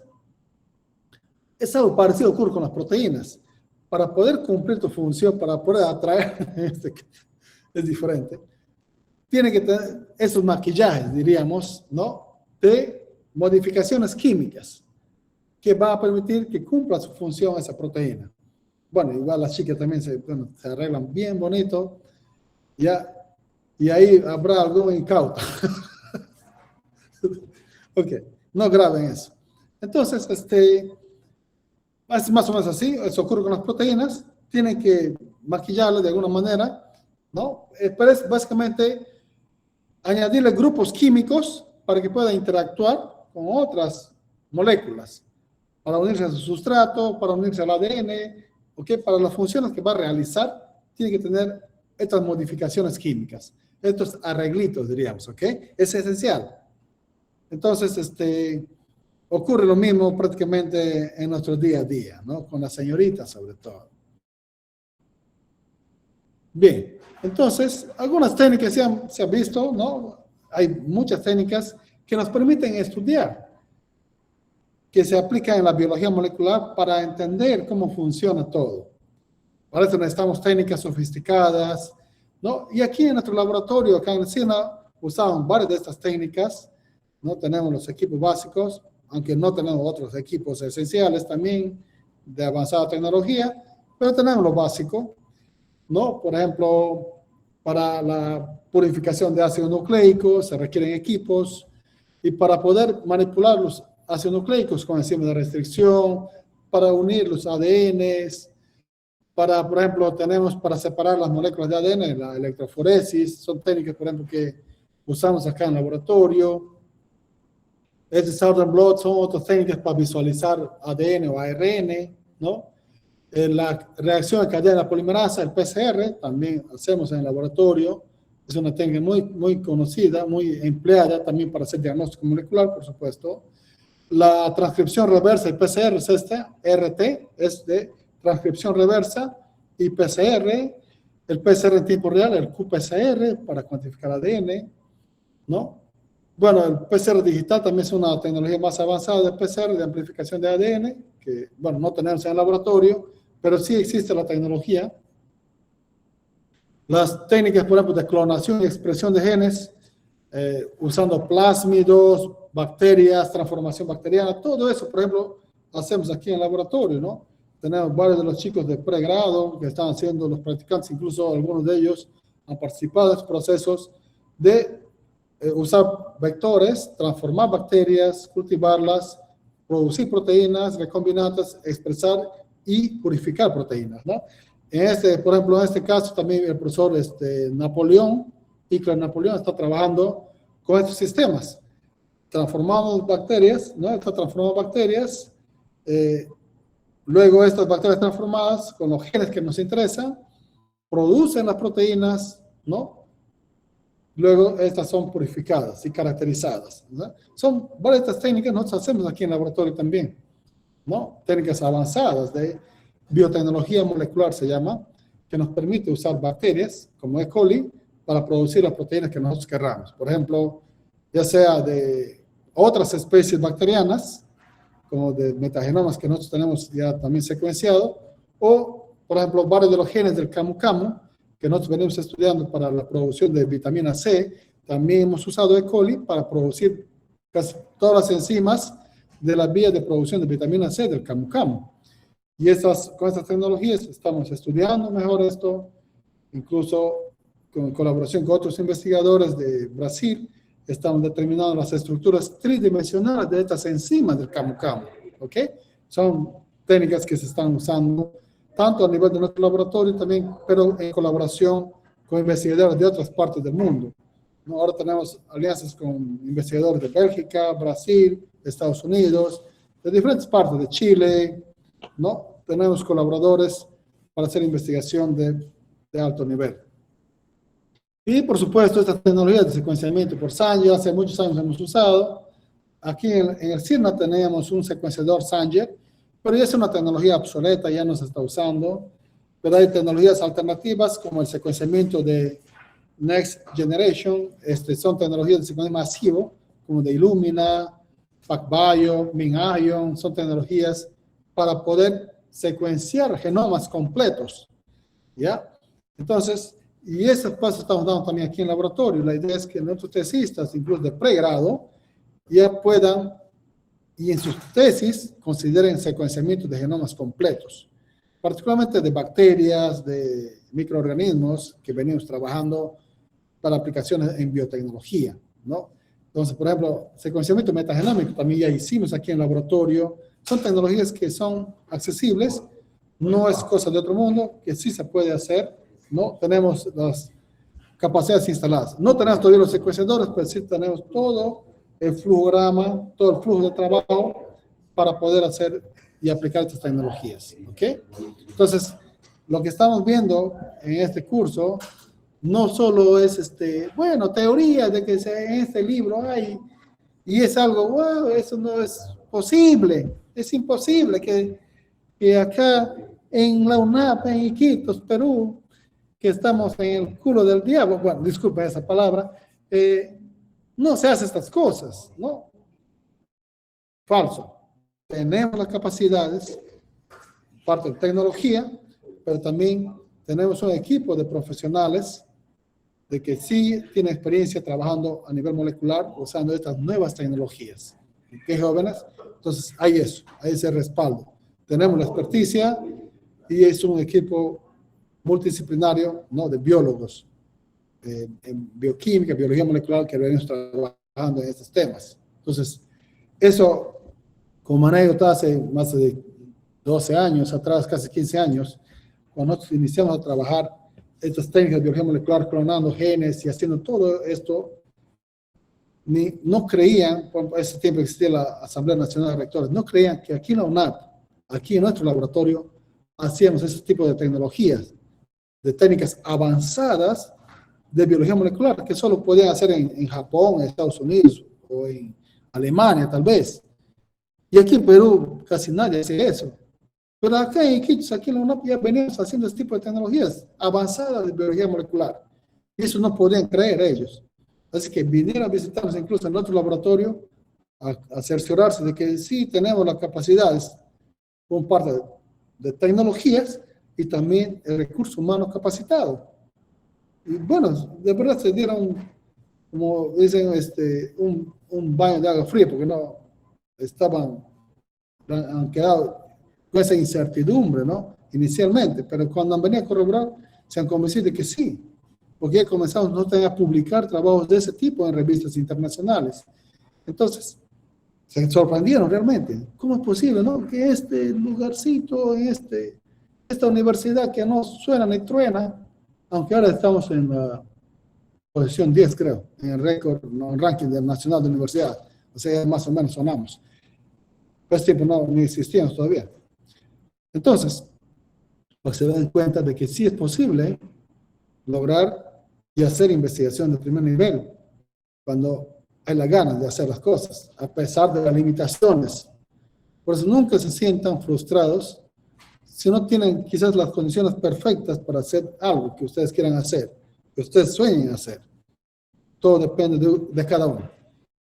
es algo parecido ocurre con las proteínas. Para poder cumplir tu función, para poder atraer, es diferente, tiene que tener esos maquillajes, diríamos, ¿no? De modificaciones químicas que va a permitir que cumpla su función esa proteína. Bueno, igual las chicas también se arreglan bien bonito, ya, y ahí habrá algo incauto. Ok, no graben eso. Entonces, es más o menos así, eso ocurre con las proteínas, tienen que maquillarlas de alguna manera, ¿no? Pero es básicamente añadirle grupos químicos para que pueda interactuar con otras moléculas, para unirse a su sustrato, para unirse al ADN, ¿ok? Para las funciones que va a realizar, tiene que tener estas modificaciones químicas, estos arreglitos, diríamos, ¿ok? Es esencial. Entonces, ocurre lo mismo prácticamente en nuestro día a día, ¿no? Con las señoritas sobre todo. Bien, entonces, algunas técnicas se han visto, ¿no? Hay muchas técnicas que nos permiten estudiar, que se aplican en la biología molecular para entender cómo funciona todo. Para eso necesitamos técnicas sofisticadas, ¿no? Y aquí en nuestro laboratorio, acá en el SINA, usamos varias de estas técnicas, ¿no? Tenemos los equipos básicos, aunque no tenemos otros equipos esenciales también de avanzada tecnología, pero tenemos lo básico, ¿no? Por ejemplo, para la purificación de ácidos nucleicos se requieren equipos y para poder manipular los ácidos nucleicos con enzimas de restricción, para unir los ADNs, por ejemplo, tenemos para separar las moléculas de ADN, la electroforesis, son técnicas, por ejemplo, que usamos acá en el laboratorio. Este Southern Blot son otras técnicas para visualizar ADN o ARN, ¿no? La reacción de cadena polimerasa, el PCR, también hacemos en el laboratorio. Es una técnica muy conocida, muy empleada también para hacer diagnóstico molecular, por supuesto. La transcripción reversa, el PCR es RT, es de transcripción reversa, y PCR, el PCR en tiempo real, el qPCR para cuantificar ADN, ¿no? Bueno, el PCR digital también es una tecnología más avanzada de PCR, de amplificación de ADN, que, bueno, no tenemos en el laboratorio, pero sí existe la tecnología. Las técnicas, por ejemplo, de clonación y expresión de genes, usando plásmidos, bacterias, transformación bacteriana, todo eso, por ejemplo, hacemos aquí en el laboratorio, ¿no? Tenemos varios de los chicos de pregrado que están haciendo, los practicantes, incluso algunos de ellos han participado en estos procesos de usar vectores, transformar bacterias, cultivarlas, producir proteínas recombinantes, expresar y purificar proteínas, ¿no? Por ejemplo, en este caso también el profesor Napoleón, Icler Napoleón, está trabajando con estos sistemas. Transformamos bacterias, ¿no? Está transformando bacterias, luego estas bacterias transformadas con los genes que nos interesan, producen las proteínas, ¿no? Luego, estas son purificadas y caracterizadas, ¿no? Son varias estas técnicas que nosotros hacemos aquí en el laboratorio también, ¿no? Técnicas avanzadas de biotecnología molecular se llama, que nos permite usar bacterias como E. coli para producir las proteínas que nosotros querramos. Por ejemplo, ya sea de otras especies bacterianas, como de metagenomas que nosotros tenemos ya también secuenciado, o, por ejemplo, varios de los genes del camu-camu que nosotros venimos estudiando para la producción de vitamina C, también hemos usado E. coli para producir casi todas las enzimas de las vías de producción de vitamina C del camu-camu. Y con estas tecnologías estamos estudiando mejor esto, incluso en colaboración con otros investigadores de Brasil, estamos determinando las estructuras tridimensionales de estas enzimas del camu-camu, ¿ok? Son técnicas que se están usando tanto a nivel de nuestro laboratorio también, pero en colaboración con investigadores de otras partes del mundo, ¿no? Ahora tenemos alianzas con investigadores de Bélgica, Brasil, Estados Unidos, de diferentes partes de Chile, ¿no? Tenemos colaboradores para hacer investigación de alto nivel. Y, por supuesto, estas tecnologías de secuenciamiento por Sanger, hace muchos años hemos usado. Aquí en el CIRNA tenemos un secuenciador Sanger, pero ya es una tecnología obsoleta, ya no se está usando. Pero hay tecnologías alternativas como el secuenciamiento de Next Generation, son tecnologías de secuenciamiento masivo, como de Illumina, PacBio, MinION, son tecnologías para poder secuenciar genomas completos, ¿ya? Entonces, y esos pasos estamos dando también aquí en el laboratorio. La idea es que nuestros tesistas, incluso de pregrado, ya puedan, y en sus tesis, consideren secuenciamiento de genomas completos, particularmente de bacterias, de microorganismos que venimos trabajando para aplicaciones en biotecnología, ¿no? Entonces, por ejemplo, secuenciamiento metagenómico también ya hicimos aquí en el laboratorio. Son tecnologías que son accesibles, no es cosa de otro mundo, que sí se puede hacer, ¿no? Tenemos las capacidades instaladas. No tenemos todavía los secuenciadores, pero sí tenemos todo el flujograma, todo el flujo de trabajo para poder hacer y aplicar estas tecnologías, ¿ok? Entonces, lo que estamos viendo en este curso no solo es, bueno, teoría de que en este libro hay, y es algo, wow, eso no es posible, es imposible que acá en la UNAP, en Iquitos, Perú, que estamos en el culo del diablo, bueno, disculpa esa palabra, no se hacen estas cosas, ¿no? Falso. Tenemos las capacidades, parte de tecnología, pero también tenemos un equipo de profesionales de que sí tienen experiencia trabajando a nivel molecular usando estas nuevas tecnologías. ¿Qué jóvenes? Entonces, hay eso, hay ese respaldo. Tenemos la experticia y es un equipo multidisciplinario, ¿no? De biólogos, en bioquímica, biología molecular, que venimos trabajando en estos temas. Entonces, eso, como anécdota, hace más de 12 años atrás, casi 15 años, cuando nosotros iniciamos a trabajar estas técnicas de biología molecular, clonando genes y haciendo todo esto, no creían, por ese tiempo existía la Asamblea Nacional de Rectores, no creían que aquí en la UNAP, aquí en nuestro laboratorio, hacíamos ese tipo de tecnologías, de técnicas avanzadas de biología molecular, que solo podían hacer en Japón, en Estados Unidos o en Alemania tal vez. Y aquí en Perú casi nadie hace eso. Pero acá en Iquitos, aquí en la UNAP, ya venimos haciendo este tipo de tecnologías avanzadas de biología molecular. Y eso no podían creer ellos. Así que vinieron a visitarnos incluso en nuestro laboratorio a cerciorarse de que sí tenemos las capacidades, por parte de tecnologías y también el recurso humano capacitado. Y bueno, de verdad se dieron, como dicen, un baño de agua fría, porque no han quedado con esa incertidumbre, ¿no? Inicialmente, pero cuando han venido a corroborar, se han convencido de que sí, porque ya comenzamos nosotros a publicar trabajos de ese tipo en revistas internacionales. Entonces, se sorprendieron realmente. ¿Cómo es posible, no? Que este lugarcito, esta universidad que no suena ni truena, aunque ahora estamos en la posición 10, creo, en el récord, no, el ranking del Nacional de Universidad. O sea, más o menos sonamos. Pues tiempo no ni existíamos todavía. Entonces, pues se dan cuenta de que sí es posible lograr y hacer investigación de primer nivel cuando hay las ganas de hacer las cosas, a pesar de las limitaciones. Por eso nunca se sientan frustrados si no tienen quizás las condiciones perfectas para hacer algo que ustedes quieran hacer, que ustedes sueñen hacer. Todo depende de cada uno.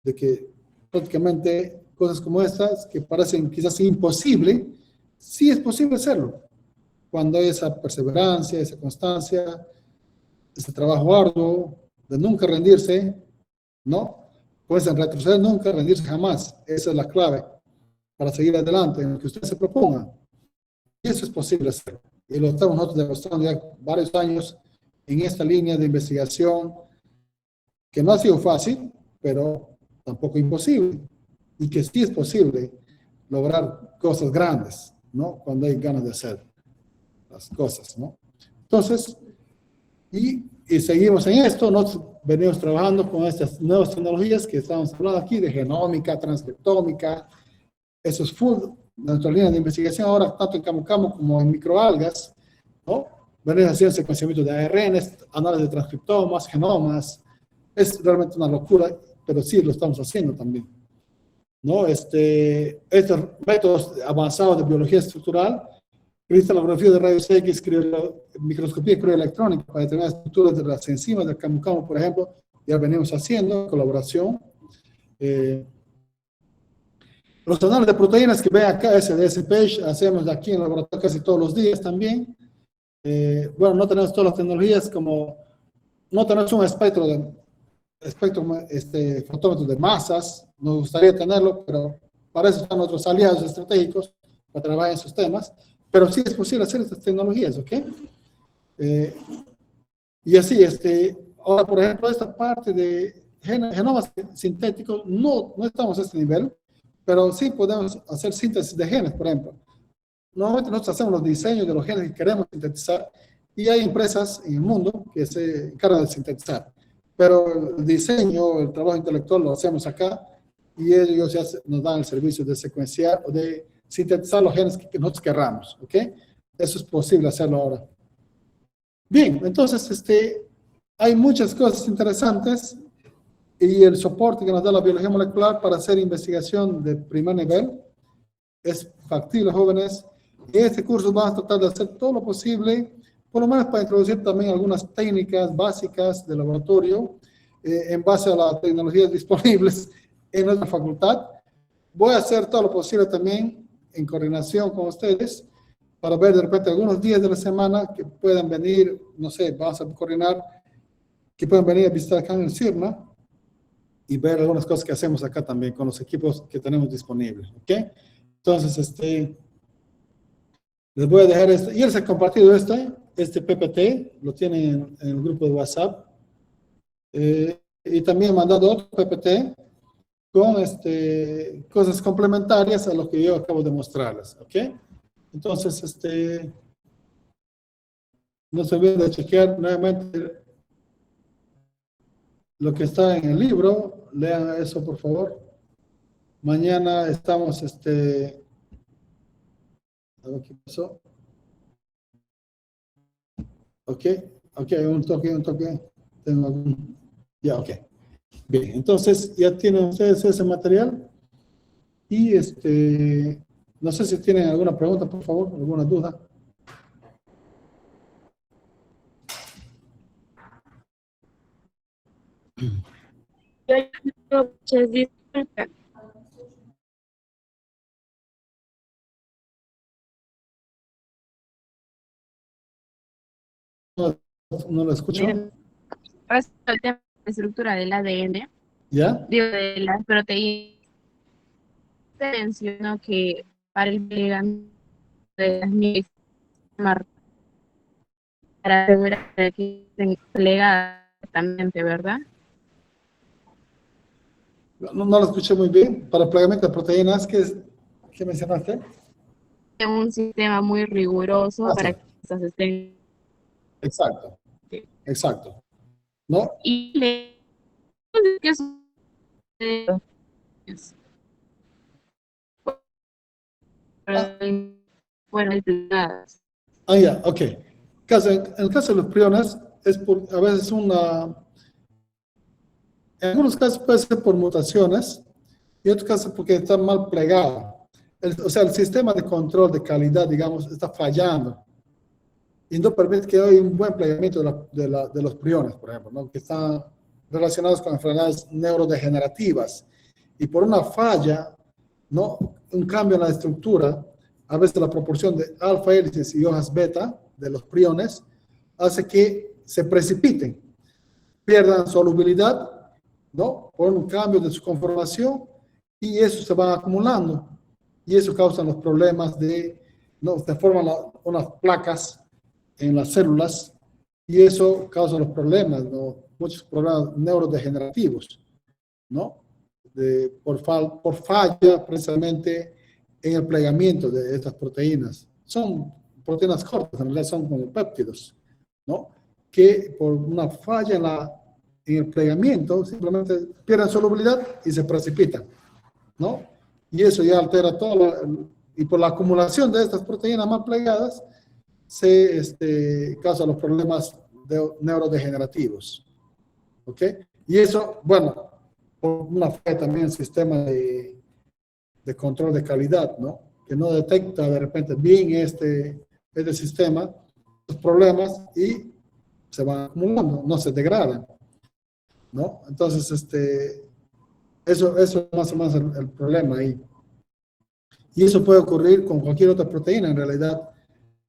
De que prácticamente cosas como estas, que parecen quizás imposible, sí es posible hacerlo. Cuando hay esa perseverancia, esa constancia, ese trabajo arduo, de nunca rendirse, ¿no? Pues en retroceder nunca, rendirse jamás. Esa es la clave para seguir adelante en lo que usted se proponga. Y eso es posible hacer. Y lo estamos nosotros demostrando ya varios años en esta línea de investigación, que no ha sido fácil, pero tampoco imposible. Y que sí es posible lograr cosas grandes, ¿no? Cuando hay ganas de hacer las cosas, ¿no? Entonces, y seguimos en esto, nosotros venimos trabajando con estas nuevas tecnologías que estamos hablando aquí, de genómica, transcriptómica, eso es full, nuestra línea de investigación ahora, tanto en Camu Camu como en microalgas, ¿no? Venimos haciendo secuenciamiento de ARN, análisis de transcriptomas, genomas, es realmente una locura, pero sí lo estamos haciendo también, ¿no? Estos métodos avanzados de biología estructural, cristalografía de rayos X, microscopía crioelectrónica para determinar estructuras de las enzimas del Camu Camu, por ejemplo, ya venimos haciendo colaboración. Los análisis de proteínas que ven acá, SDS Page, hacemos aquí en el laboratorio casi todos los días también. Bueno, no tenemos todas las tecnologías como, no tenemos un espectro fotómetro de masas, nos gustaría tenerlo, pero para eso están nuestros aliados estratégicos para trabajar en esos temas, pero sí es posible hacer estas tecnologías, ¿ok? Y así, ahora, por ejemplo, esta parte de genomas sintéticos, no estamos a este nivel, pero sí podemos hacer síntesis de genes, por ejemplo. Normalmente nosotros hacemos los diseños de los genes que queremos sintetizar y hay empresas en el mundo que se encargan de sintetizar. Pero el diseño, el trabajo intelectual lo hacemos acá y ellos ya nos dan el servicio de secuenciar o de sintetizar los genes que nosotros querramos, ¿ok? Eso es posible hacerlo ahora. Bien, entonces hay muchas cosas interesantes y el soporte que nos da la biología molecular para hacer investigación de primer nivel es factible, jóvenes. En este curso vamos a tratar de hacer todo lo posible, por lo menos para introducir también algunas técnicas básicas de laboratorio en base a las tecnologías disponibles en nuestra facultad. Voy a hacer todo lo posible también en coordinación con ustedes para ver de repente algunos días de la semana que puedan venir, no sé, vamos a coordinar, que puedan venir a visitar acá en el CIRNA y ver algunas cosas que hacemos acá también con los equipos que tenemos disponibles, ¿ok? Entonces, les voy a dejar esto. Y les he compartido este PPT, lo tienen en el grupo de WhatsApp. Y también he mandado otro PPT con cosas complementarias a lo que yo acabo de mostrarles, ¿ok? Entonces, no se olviden de chequear nuevamente lo que está en el libro. Lean eso, por favor. Mañana estamos, a ver qué pasó. Ok, un toque. Tengo algún, ya, ok. Bien, entonces ya tienen ustedes ese material y no sé si tienen alguna pregunta, por favor, alguna duda. Yo tengo muchas disculpas. No lo escucho. Respecto al tema de la estructura del ADN, ¿Ya? digo, de las proteínas, se mencionó que para el plegamiento de las mismas para asegurar que estén plegadas correctamente, ¿verdad? No lo escuché muy bien. Para el plegamiento de proteínas, ¿qué mencionaste? Es un sistema muy riguroso Ah, sí, para que estas estén. exacto. ¿No? Y que son Ah, bueno, plegadas. ya, ok. En el caso de los priones, a veces en algunos casos puede ser por mutaciones y en otros casos porque está mal plegado. O sea, el sistema de control de calidad, digamos, está fallando y no permite que haya un buen plegamiento de los priones, por ejemplo, ¿no? Que están relacionados con enfermedades neurodegenerativas. Y por una falla, ¿no? Un cambio en la estructura, a veces la proporción de alfa hélices y hojas beta de los priones hace que se precipiten, pierdan solubilidad, ¿no? Por un cambio de su conformación y eso se va acumulando y eso causa los problemas ¿no? Se forman unas placas en las células y eso causa los problemas, ¿no? Muchos problemas neurodegenerativos, ¿no? Por falla precisamente en el plegamiento de estas proteínas. Son proteínas cortas, en realidad son como péptidos, ¿no? Que por una falla en el plegamiento simplemente pierden solubilidad y se precipitan, ¿no? Y eso ya altera todo, y por la acumulación de estas proteínas mal plegadas, se causa los problemas neurodegenerativos, ¿ok? Y eso, bueno, por una falla también el sistema de control de calidad, ¿no? Que no detecta de repente bien este sistema, los problemas y se van acumulando, no se degradan, ¿no? Entonces, eso es más o menos el problema ahí. Y eso puede ocurrir con cualquier otra proteína, en realidad,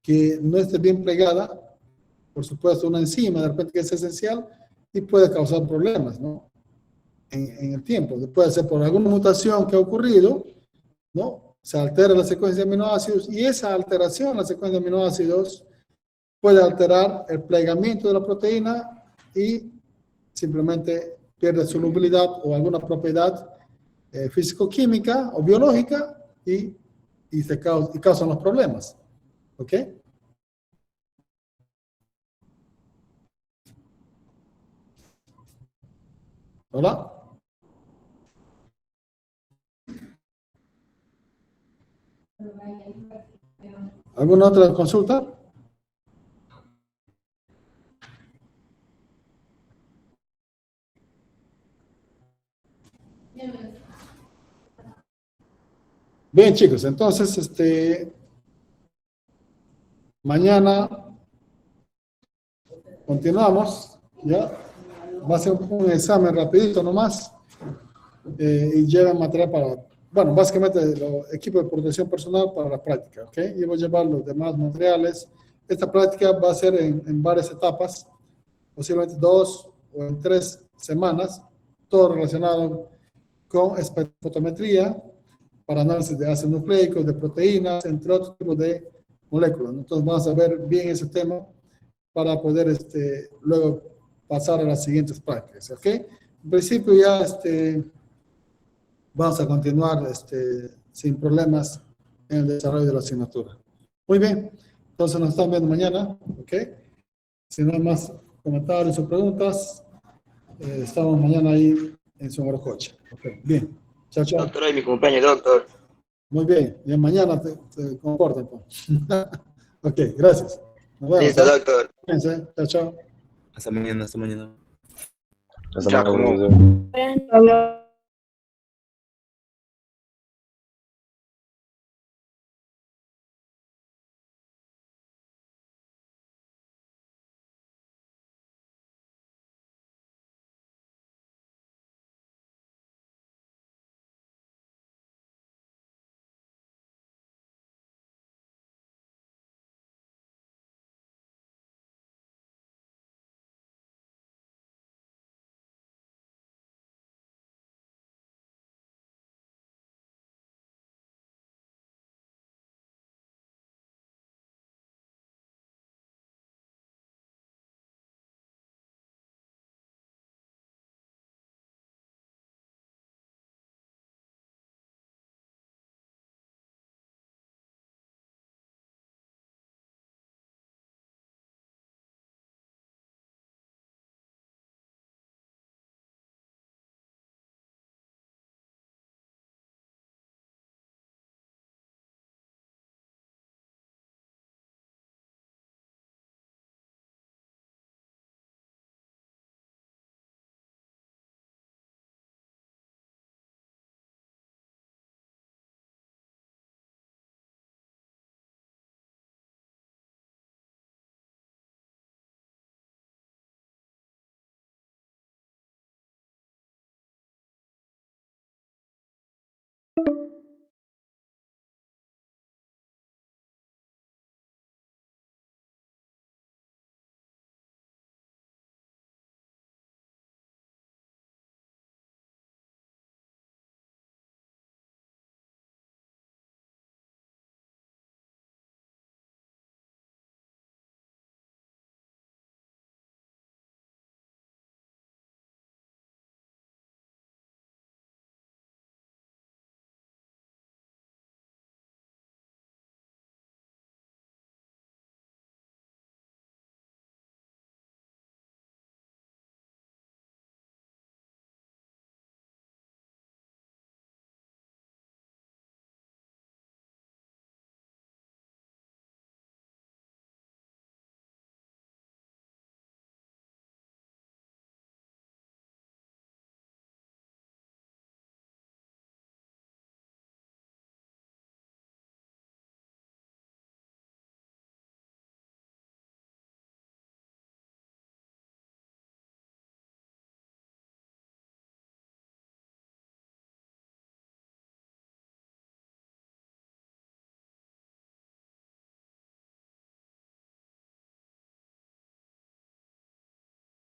que no esté bien plegada, por supuesto, una enzima, de repente que es esencial, y puede causar problemas, ¿no? En el tiempo. Puede ser por alguna mutación que ha ocurrido, ¿no? Se altera la secuencia de aminoácidos y esa alteración en la secuencia de aminoácidos puede alterar el plegamiento de la proteína y simplemente pierde solubilidad o alguna propiedad físico-química o biológica y causan los problemas. ¿Ok? ¿Hola? ¿Alguna otra consulta? Bien, chicos, entonces, mañana continuamos, ¿ya? Va a ser un examen rapidito nomás y lleva material bueno, básicamente el equipo de protección personal para la práctica, ¿ok? Y voy a llevar los demás materiales. Esta práctica va a ser en varias etapas, posiblemente 2 o en 3 semanas, todo relacionado con espectrofotometría para análisis de ácidos nucleicos, de proteínas, entre otros tipos de moléculas. Entonces vamos a ver bien ese tema para poder luego pasar a las siguientes prácticas, ¿ok? En principio ya vamos a continuar sin problemas en el desarrollo de la asignatura. Muy bien, entonces nos estamos viendo mañana, ¿ok? Si no hay más comentarios o preguntas, estamos mañana ahí en su coche. Okay. Bien, chao, chao. Doctor, y mi compañero, doctor. Muy bien, y mañana te comportan. Ok, gracias. Nos vemos. Listo, doctor. Fíjense. Chao, chao. Hasta mañana, hasta mañana. Hasta Chao, mañana, como. profesor. mañana.